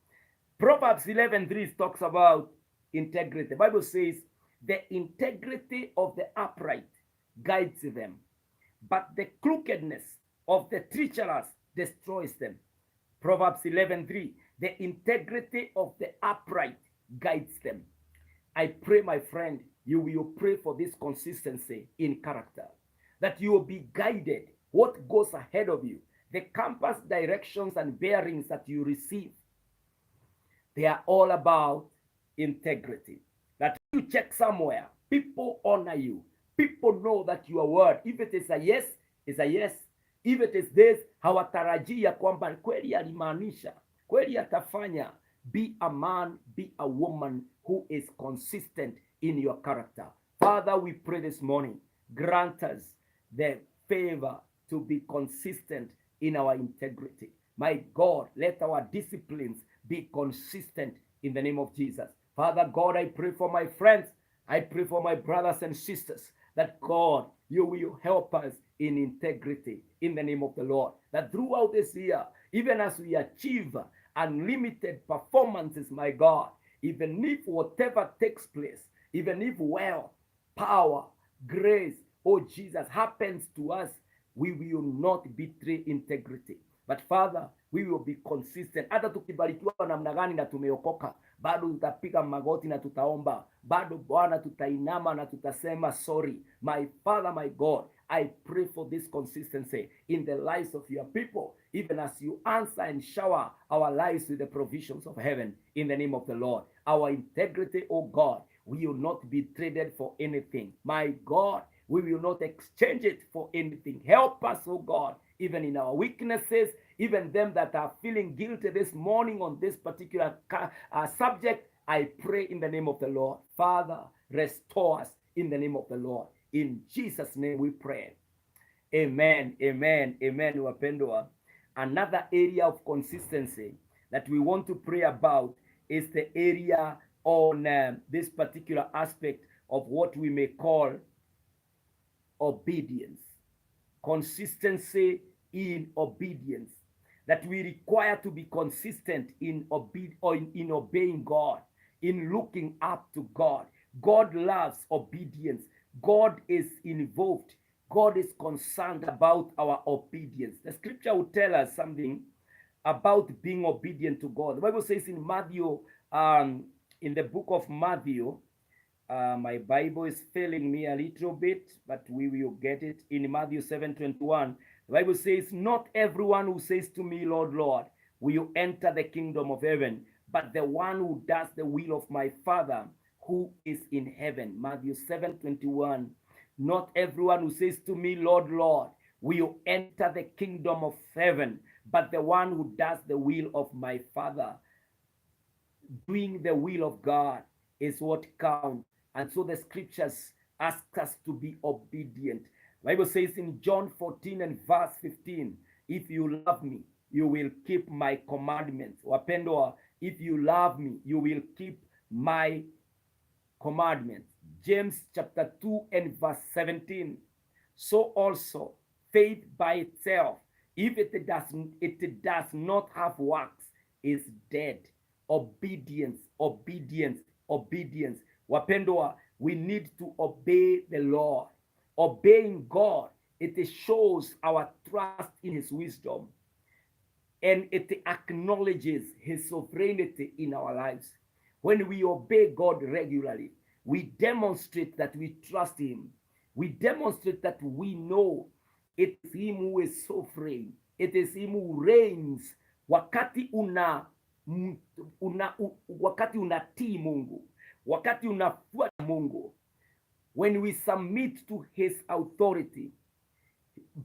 Proverbs 11:3 talks about integrity. The Bible says, the integrity of the upright guides them, but the crookedness of the treacherous destroys them. Proverbs 11:3, the integrity of the upright guides them. I pray, my friend, you will pray for this consistency in character, that you will be guided, what goes ahead of you, the compass directions and bearings that you receive. They are all about integrity. That you check somewhere, people honor you. People know that your word, if it is a yes, is a yes. If it is this, hawatarajii ya kwamba kweli alimaanisha, kweli atafanya. Be a man, be a woman who is consistent in your character. Father, we pray this morning, grant us the favor to be consistent in our integrity. My God, let our disciplines be consistent in the name of Jesus. Father God, I pray for my friends. I pray for my brothers and sisters, that God, you will help us in integrity in the name of the Lord. That throughout this year, even as we achieve unlimited performances, my God, even if whatever takes place, even if wealth, power, grace, oh Jesus, happens to us, we will not betray integrity. But Father, we will be consistent. Hata tukibarikiwa namna gani na tumeokoka, bado tutapiga magoti na tutaomba. Bado Bwana tutainama na tutasema sorry. My Father, my God, I pray for this consistency in the lives of your people, even as you answer and shower our lives with the provisions of heaven in the name of the Lord. Our integrity, oh God, will not be traded for anything. My God, we will not exchange it for anything. Help us, oh God, even in our weaknesses, even them that are feeling guilty this morning on this particular subject. I pray in the name of the Lord. Father, restore us in the name of the Lord. In Jesus' name we pray. Amen, amen, amen, wapendwa. Another area of consistency that we want to pray about is the area on this particular aspect of what we may call obedience. Consistency in obedience. That we require to be consistent in obeying God, in looking up to God. God loves obedience. God is involved. God is concerned about our obedience. The scripture will tell us something about being obedient to God. The Bible says in Matthew, in the book of Matthew, my Bible is failing me a little bit, but we will get it in Matthew 7:21. The Bible says, not everyone who says to me, Lord, Lord, will enter the kingdom of heaven, but the one who does the will of my Father who is in heaven. Matthew 7:21. Not everyone who says to me, Lord, Lord, will enter the kingdom of heaven, but the one who does the will of my Father. Doing the will of God is what counts. And so the scriptures ask us to be obedient. The Bible says in John 14 and verse 15, if you love me, you will keep my commandments. Wapendwa, if you love me, you will keep my commandments. James chapter 2 and verse 17. So also, faith by itself, if it does not have works, is dead. Obedience, obedience, obedience. Wapendwa, we need to obey the Lord. Obeying God, it shows our trust in his wisdom, and it acknowledges his sovereignty in our lives. When we obey God regularly, we demonstrate that we trust him. We demonstrate that we know it is him who is sovereign. It is him who reigns. Wakati unatii Mungu, wakati unafuata Mungu, when we submit to his authority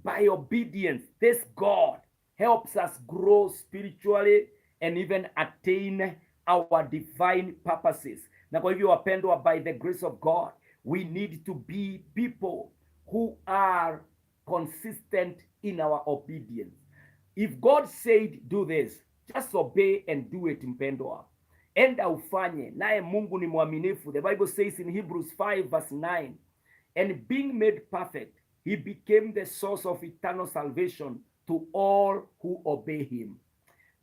by obedience, this God helps us grow spiritually and even attain our divine purposes. Na kwa hivyo wapendwa, by the grace of God, we need to be people who are consistent in our obedience. If God said do this, just obey and do it, mpendwa. Enda ufanye, naye Mungu ni mwaminifu. The Bible says in Hebrews 5 verse 9, and being made perfect he became the source of eternal salvation to all who obey him.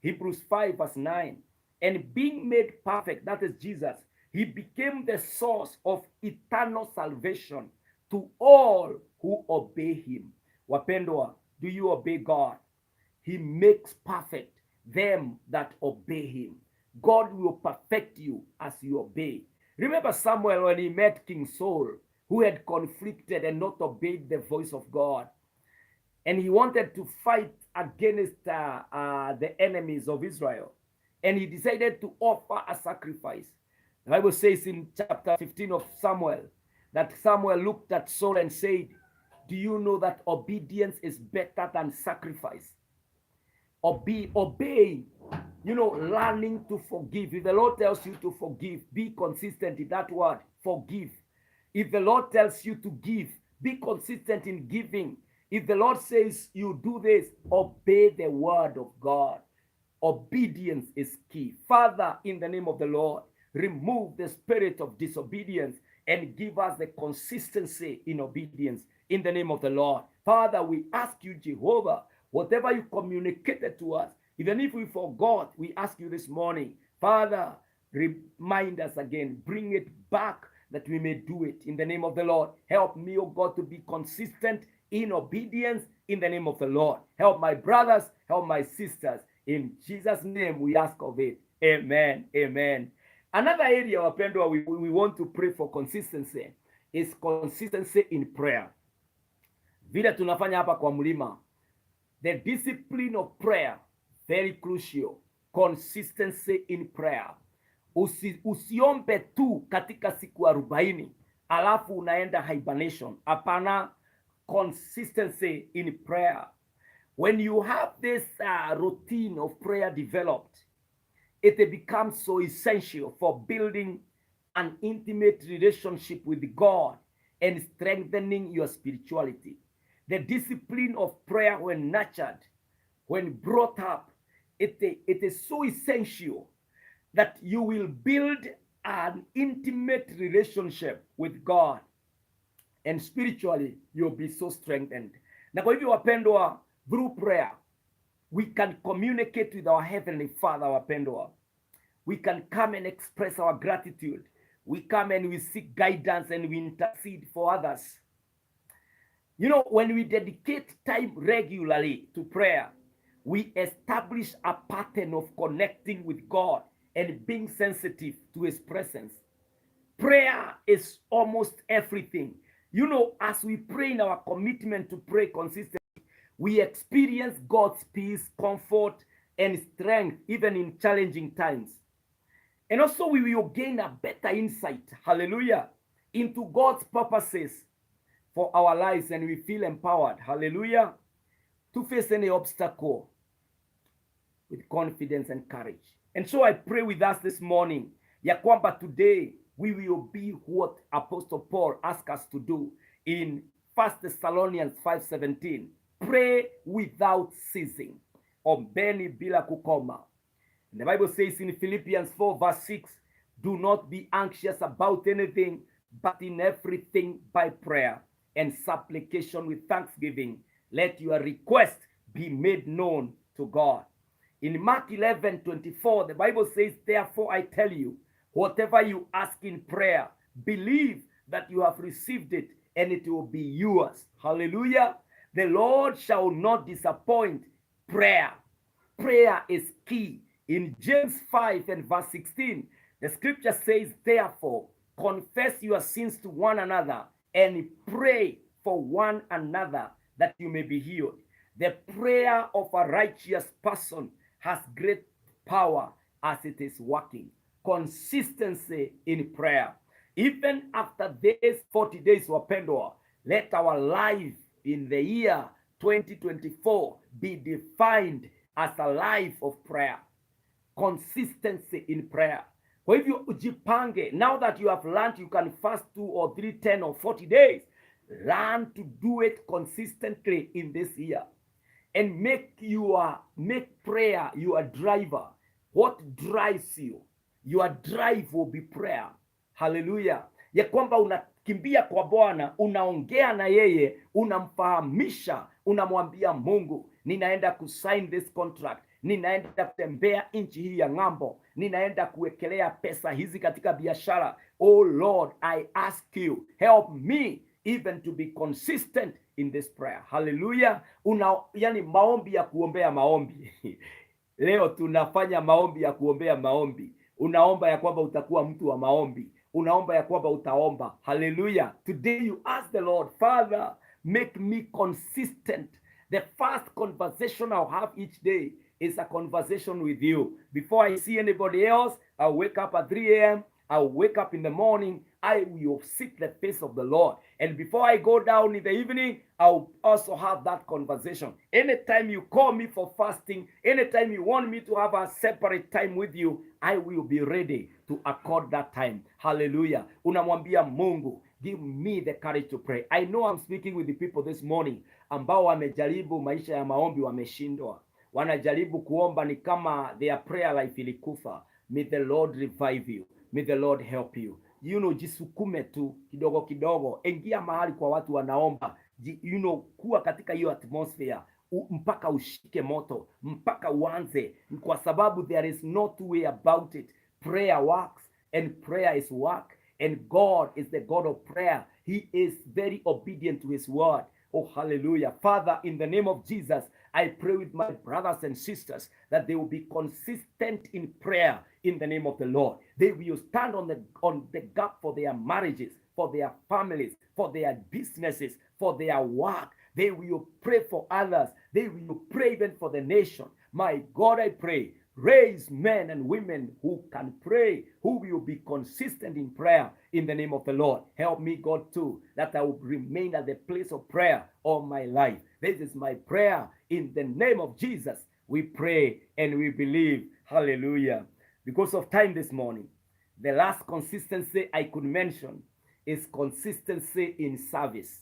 Hebrews 5 verse 9. And being made perfect, that is Jesus, he became the source of eternal salvation to all who obey him. Wapendwa, do you obey God? He makes perfect them that obey him. God will perfect you as you obey. Remember Samuel when he met King Saul, who had conflicted and not obeyed the voice of God. And he wanted to fight against the enemies of Israel. And he decided to offer a sacrifice. The Bible says in chapter 15 of Samuel, that Samuel looked at Saul and said, do you know that obedience is better than sacrifice? Obeying, learning to forgive. If the Lord tells you to forgive, be consistent in that word, forgive. If the Lord tells you to give, be consistent in giving. If the Lord says you do this, obey the word of God. Obedience is key. Father, in the name of the Lord, remove the spirit of disobedience and give us the consistency in obedience in the name of the Lord. Father, we ask you, Jehovah, whatever you communicated to us, even if we forgot, we ask you this morning, Father, remind us again, bring it back that we may do it in the name of the Lord. Help me, oh God, to be consistent in obedience in the name of the Lord. Help my brothers, help my sisters. In Jesus' name we ask of it. Amen. Amen. Another area, wapendwa, we want to pray for consistency is consistency in prayer. Vile tunafanya hapa kwa mlima. The discipline of prayer, very crucial. Consistency in prayer. Usiombe tu katika siku 40 alafu unaenda hibernation. Hapana, consistency in prayer. When you have this routine of prayer developed, it becomes so essential for building an intimate relationship with God and strengthening your spirituality. The discipline of prayer, when nurtured, when brought up, it is so essential that you will build an intimate relationship with God, and spiritually you'll be so strengthened. Na kwa hivyo wapendwa, through prayer we can communicate with our heavenly Father. Wapendwa, we can come and express our gratitude. We come and we seek guidance and we intercede for others. When we dedicate time regularly to prayer, we establish a pattern of connecting with God and being sensitive to his presence. Prayer is almost everything. As we pray in our commitment to pray consistently, we experience God's peace, comfort, and strength even in challenging times. And also we will gain a better insight, hallelujah, into God's purposes for our lives, and we feel empowered, hallelujah, to face any obstacle with confidence and courage. And so I pray with us this morning, ya kwamba today we will be what Apostle Paul asked us to do in 1 Thessalonians 5:17. Pray without ceasing. Ombeni bila kukoma. And the Bible says in Philippians 4 verse 6, do not be anxious about anything, but in everything by prayer and supplication with thanksgiving, let your request be made known to God. In Mark 11:24, the Bible says, therefore I tell you, whatever you ask in prayer, believe that you have received it and it will be yours. Hallelujah. The Lord shall not disappoint prayer. Prayer is key. In James 5 and verse 16, the scripture says, therefore, confess your sins to one another and pray for one another that you may be healed. The prayer of a righteous person has great power as it is working. Consistency in prayer. Even after these 40 days, wapendwa, let our life in the year 2024 be defined as a life of prayer. Consistency in prayer. Kwa hivyo ujipange. Now that you have learned you can fast 2 or 3, 10 or 40 days, learn to do it consistently in this year. And make prayer your driver. What drives you? Your drive will be prayer. Hallelujah. ya kwamba unakimbia kwa Bwana, unaongea na yeye, unamfahamisha, unamwambia Mungu, ninaenda kusign this contract, ninaenda kutembea nchi hii ya ng'ambo, ninaenda kuwekelea pesa hizi katika biashara. Oh Lord, I ask you, help me even to be consistent in this prayer. Hallelujah. Yani maombi ya kuombea maombi. Leo tunafanya maombi ya kuombea maombi. Unaomba ya kwamba utakuwa mtu wa maombi. Unaomba ya kwamba utaomba. Hallelujah. Today you ask the Lord, Father, make me consistent. The first conversation I'll have each day is a conversation with you. Before I see anybody else, I'll wake up at 3 a.m. I'll wake up in the morning. I will seek the face of the Lord. And before I go down in the evening, I'll also have that conversation. Anytime you call me for fasting, anytime you want me to have a separate time with you, I will be ready to accord that time. Hallelujah. Unamwambia Mungu, give me the courage to pray. I know I'm speaking with the people this morning ambao wamejaribu maisha ya maombi wameshindwa. Wanajaribu kuomba ni kama their prayer life ilikufa. May the Lord revive you. May the Lord help you. Jisukume tu kidogo kidogo. Ingia mahali kwa watu wanaomba. Kuwa katika hiyo atmosphere mpaka ushike moto, mpaka uanze, kwa sababu there is no two way about it. Prayer works and prayer is work, and God is the God of prayer. He is very obedient to his word. Oh, hallelujah. Father, in the name of Jesus, I pray with my brothers and sisters that they will be consistent in prayer in the name of the Lord. They will stand on the gap for their marriages, for their families, for their businesses, for their work. They will pray for others. They will pray even for the nation. My God, I pray, raise men and women who can pray, who will be consistent in prayer in the name of the Lord. Help me, God, too, that I will remain at the place of prayer all my life. This is my prayer. In the name of Jesus, we pray and we believe. Hallelujah. Because of time this morning, the last consistency I could mention is consistency in service.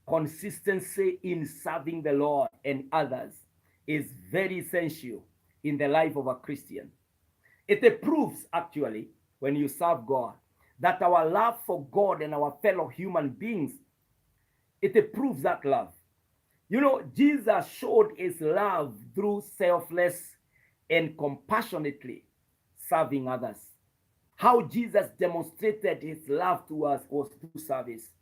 Consistency in serving the Lord and others is very essential in the life of a Christian. It proves, actually, when you serve God, that our love for God and our fellow human beings, it proves that love. Jesus showed his love through selfless and compassionately serving others. How Jesus demonstrated his love to us was through service.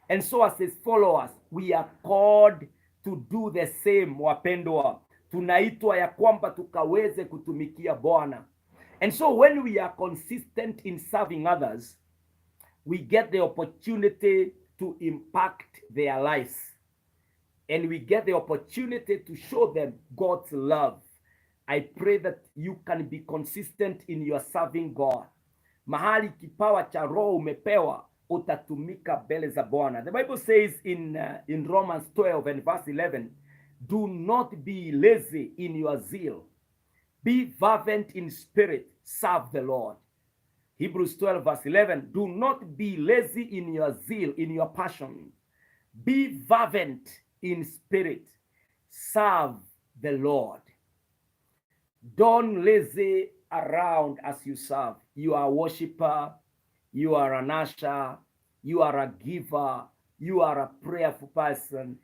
And so as his followers, we are called to do the same, wapendwa. Tunaitwa ya kwamba tukaweze kutumikia Bwana. And so when we are consistent in serving others, we get the opportunity to impact their lives. And we get the opportunity to show them God's love. I pray that you can be consistent in your serving God. Mahali kipawa cha roho umepewa, utatumika mbele za Bwana. The Bible says in Romans 12 and verse 11, do not be lazy in your zeal. Be fervent in spirit. Serve the Lord. Hebrews 12 verse 11, do not be lazy in your zeal, in your passion. Be fervent in spirit. Serve the Lord. Don't lazy around as you serve. You are a worshiper. You are an usher. You are a giver. You are a prayerful person.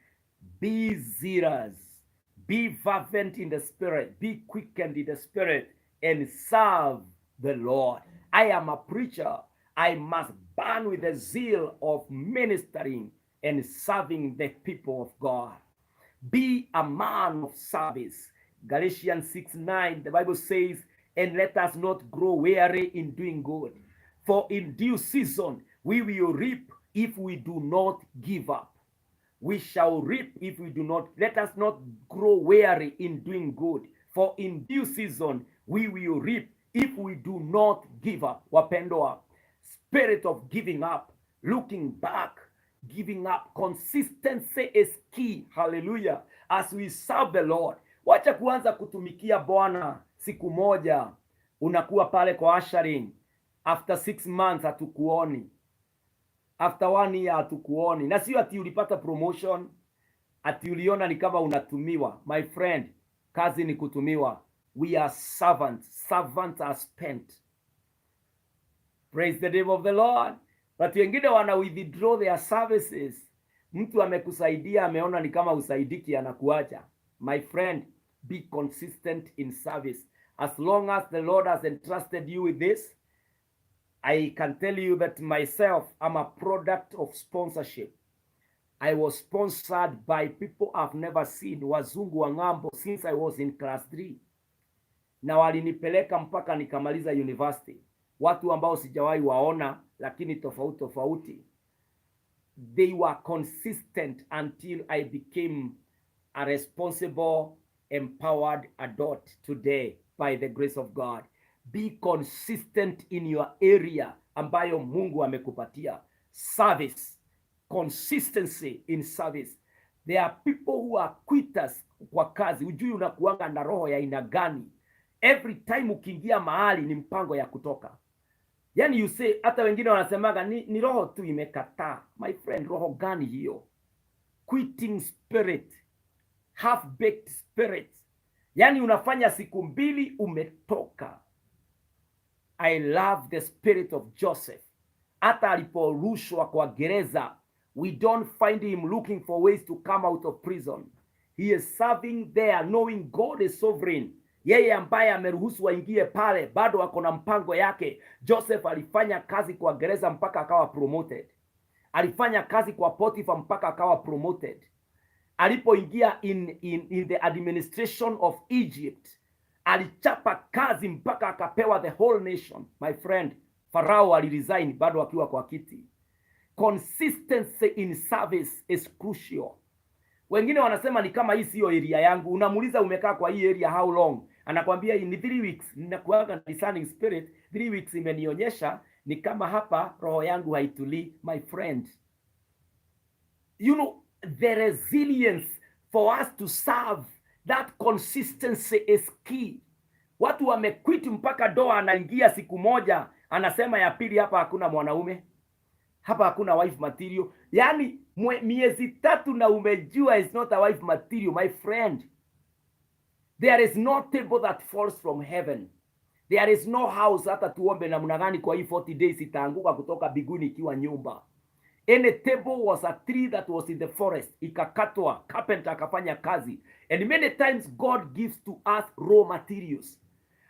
Be zealous. Be fervent in the spirit. Be quickened in the spirit. And serve the Lord. I am a preacher. I must burn with the zeal of ministering and serving the people of God. Be a man of service. Galatians 6:9, the Bible says, and let us not grow weary in doing good. For in due season we will reap if we do not give up. We shall reap if we do not. Let us not grow weary in doing good. For in due season we will reap if we do not give up. Wapendwa, spirit of giving up, looking back, giving up. Consistency is key. Hallelujah. As we serve the Lord. Wacha kuanza kutumikia Bwana siku moja. Unakuwa pale kwa ushering. After 6 months hatukuoni. After 1 year hatukuoni. Na sio ati ulipata promotion. Ati uliona ni kama unatumiwa. My friend, kazi ni kutumiwa. We are servants. Servants are spent. Praise the name of the Lord. Watu wengine wana withdraw their services. Mtu amekusaidia, ameona ni kama usaidiki, anakuacha. My friend, be consistent in service. As long as the Lord has entrusted you with this, I can tell you that myself, I'm a product of sponsorship. I was sponsored by people I've never seen, wazungu wa ng'ambo, since I was in class 3. Na walinipeleka mpaka nikamaliza university. Watu ambao sijawahi waona, lakini tofauti tofauti. They were consistent until I became a responsible, empowered adult today by the grace of God. Be consistent in your area ambayo Mungu amekupatia. Service, consistency in service. There are people who are quitters kwa kazi. Ujui unakuanga na roho ya aina gani. Every time ukiingia mahali ni mpango ya kutoka. Yani you say, hata wengine wanasemaga ni roho tu imekataa. My friend, roho gani hiyo? Quitting spirit, half-baked spirit. Yani unafanya siku mbili umetoka. I love the spirit of Joseph. Hata aliporushwa kwa gereza, we don't find him looking for ways to come out of prison. He is serving there knowing God is sovereign. Yeye ambaye ameruhusu waingie pale bado ako na mpango yake. Joseph alifanya kazi kwa gereza mpaka akawa promoted. Alifanya kazi kwa Potiphar mpaka akawa promoted. Alipoingia in the administration of Egypt, alichapa kazi mpaka akapewa the whole nation. My friend, Farao aliresign bado akiwa kwa kiti. Consistency in service is crucial. Wengine wanasema ni kama hii sio area yangu. Unamuuliza umekaa kwa hii area how long? Anakuambia in 3 weeks. Ninakuanga discerning spirit. 3 weeks imenionyesha ni kama hapa roho yangu haitulii. My friend, you know, the resilience for us to serve, that consistency is key. Watu wamequit mpaka doa anaingia siku moja, anasema ya pili hapa hakuna mwanaume. Hapa hakuna wife material. Yani miezi 3 na umejua is not a wife material. My friend, there is no table that falls from heaven. There is no house hata tuombe namna gani kwa hii 40 days itaanguka kutoka biguni ikiwa nyumba. Any table was a tree that was in the forest. Ikakatwa, carpenter akafanya kazi. And many times God gives to us raw materials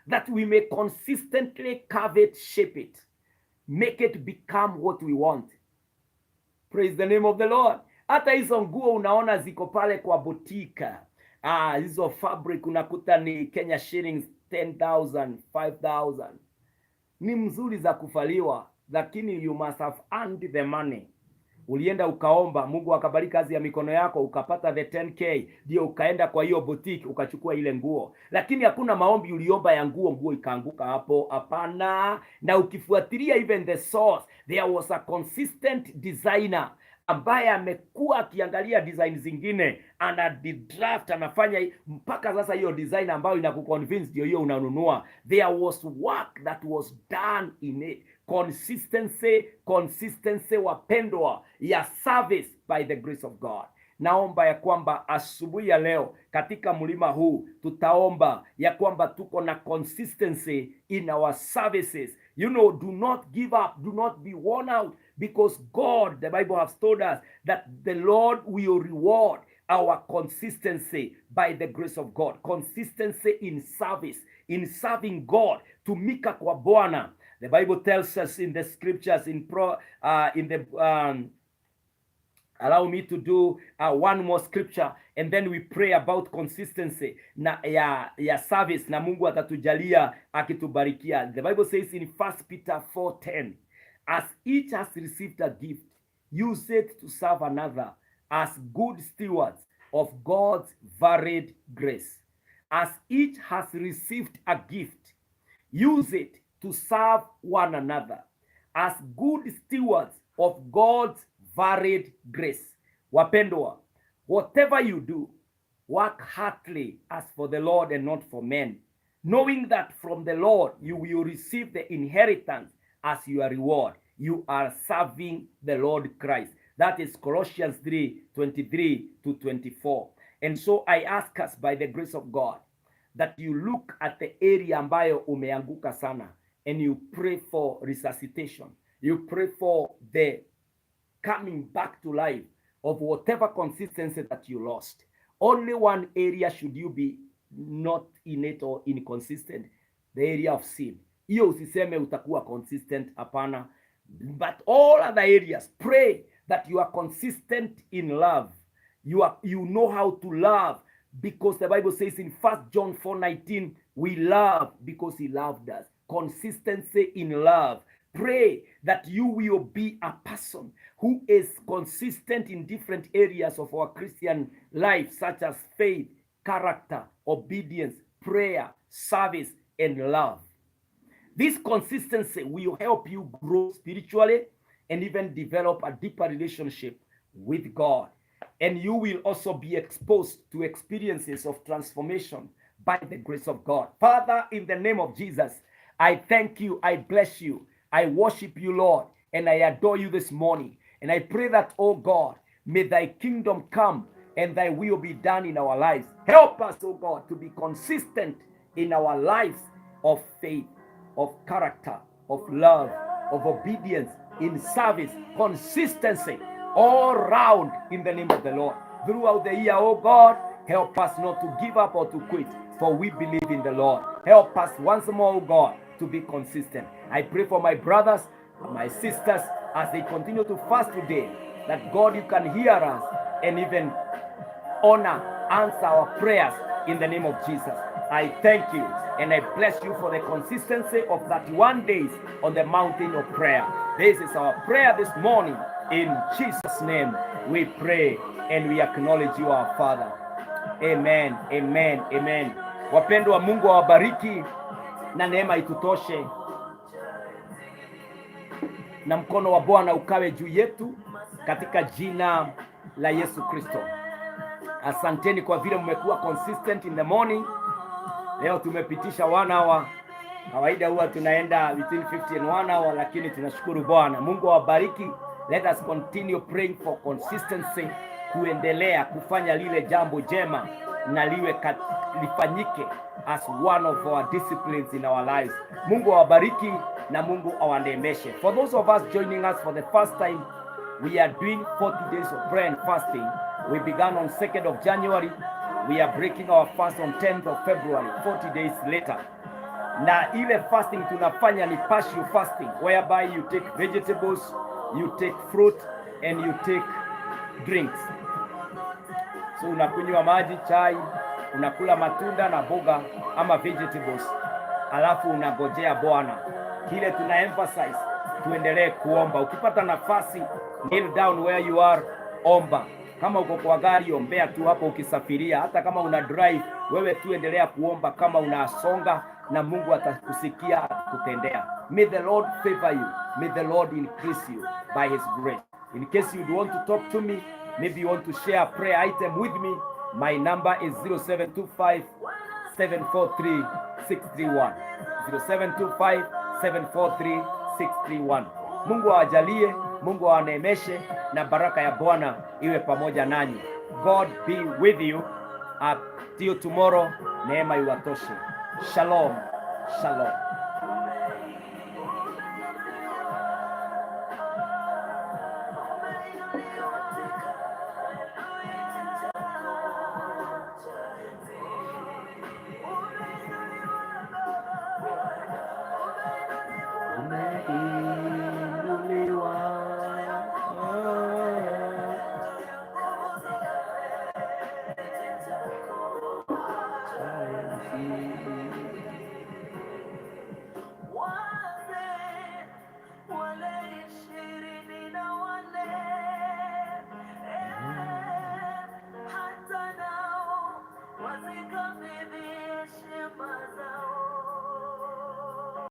that we may consistently carve it, shape it, make it become what we want. Praise the name of the Lord. Hata hizo nguo unaona ziko pale kwa botika. Hizo fabric unakuta ni Kenya shillings 10,000, 5,000. Ni mzuri za kufaliwa, lakini you must have earned the money. Ulienda ukaomba, Mungu akabariki kazi ya mikono yako, ukapata the 10k, ndio ukaenda kwa hiyo boutique ukachukua ile nguo. Lakini hakuna maombi uliomba ya nguo ikaanguka hapo, hapana. Na ukifuatilia even the source, there was a consistent designer ambaye amekuwa akiangalia design zingine, ana draft, anafanya mpaka sasa hiyo design ambayo inakuconvince ndio hiyo unanunua. There was work that was done in it. Consistency wapendwa ya service by the grace of God. Naomba ya kwamba asubuhi ya leo katika mlima huu tutaomba ya kwamba tuko na consistency in our services. You know, do not give up, do not be worn out, because God, the Bible has told us that the Lord will reward our consistency by the grace of God. Consistency in service, in serving God, tumika kwa Bwana. The Bible tells us in the scriptures allow me to do one more scripture and then we pray about consistency na ya service, na Mungu atatujalia akitubarikia. The Bible says in 1 Peter 4:10, as each has received a gift, use it to serve another as good stewards of God's varied grace. As each has received a gift, use it to serve one another as good stewards of God's varied grace. Wapendwa, whatever you do, work heartily as for the Lord and not for men, knowing that from the Lord you will receive the inheritance as your reward. You are serving the Lord Christ. That is Colossians 3:23-24. And so I ask us by the grace of God that you look at the area ambayo umeanguka sana and you pray for resuscitation. You pray for the coming back to life of whatever consistency that you lost. Only one area should you be not in it or inconsistent, the area of sin. Hiyo usiseme utakuwa consistent, hapana. But all other areas, pray that you are consistent in love. You know how to love, because the Bible says in 1 John 4:19, we love because he loved us. Consistency in love. Pray that you will be a person who is consistent in different areas of our Christian life, such as faith, character, obedience, prayer, service, and love. This consistency will help you grow spiritually and even develop a deeper relationship with God. And you will also be exposed to experiences of transformation by the grace of God. Father, in the name of Jesus, I thank you, I bless you, I worship you, Lord, and I adore you this morning. And I pray that, oh God, may thy kingdom come and thy will be done in our lives. Help us, oh God, to be consistent in our lives of faith, of character, of love, of obedience, in service, consistency, all round in the name of the Lord. Throughout the year, oh God, help us not to give up or to quit, for we believe in the Lord. Help us once more, oh God, to be consistent. I pray for my brothers, my sisters, as they continue to fast today, that God, you can hear us and even answer our prayers in the name of Jesus. I thank you and I bless you for the consistency of 31 days on the mountain of prayer. This is our prayer this morning. In Jesus' name we pray and we acknowledge you, our Father. Amen, amen, amen. Wapendwa, Mungu awabariki na neema itutoshe, na mkono wa Bwana ukawe juu yetu katika jina la Yesu Kristo. Asanteni kwa vile mmekuwa consistent in the morning. Leo tumepitisha 1 hour. Kawaida huwa tunaenda between 50 and 1 hour, lakini tunashukuru Bwana. Mungu awabariki. Let us continue praying for consistency, kuendelea kufanya lile jambo jema na lifanyike as one of our disciplines in our lives. Mungu awabariki na Mungu awaneemeshe. For those of us joining us for the first time, we are doing 40 days of prayer and fasting. We began on 2nd of January. We are breaking our fast on 10th of February, 40 days later. Na ile fasting tunafanya ni partial fasting, whereby you take vegetables, you take fruit, and you take drinks. So unakunywa maji, chai, unakula matunda na boga ama vegetables, alafu unagojea Bwana. Kile tuna emphasize, tuendelee kuomba. Ukipata nafasi, kneel down where you are, omba. Kama uko kwa gari, ombea tu hapo ukisafiria. Hata kama una drive, wewe tu endelea kuomba kama unasonga, na Mungu atakusikia, kutendea. May the Lord favor you. May the Lord increase you by his grace. In case you want to talk to me, maybe you want to share a prayer item with me, my number is 0725 743 631. 0725 743 631. Mungu awajalie, Mungu awaneemeshe, na baraka ya Bwana iwe pamoja nanyi. God be with you. Till tomorrow, neema iwatoshe. Shalom, shalom.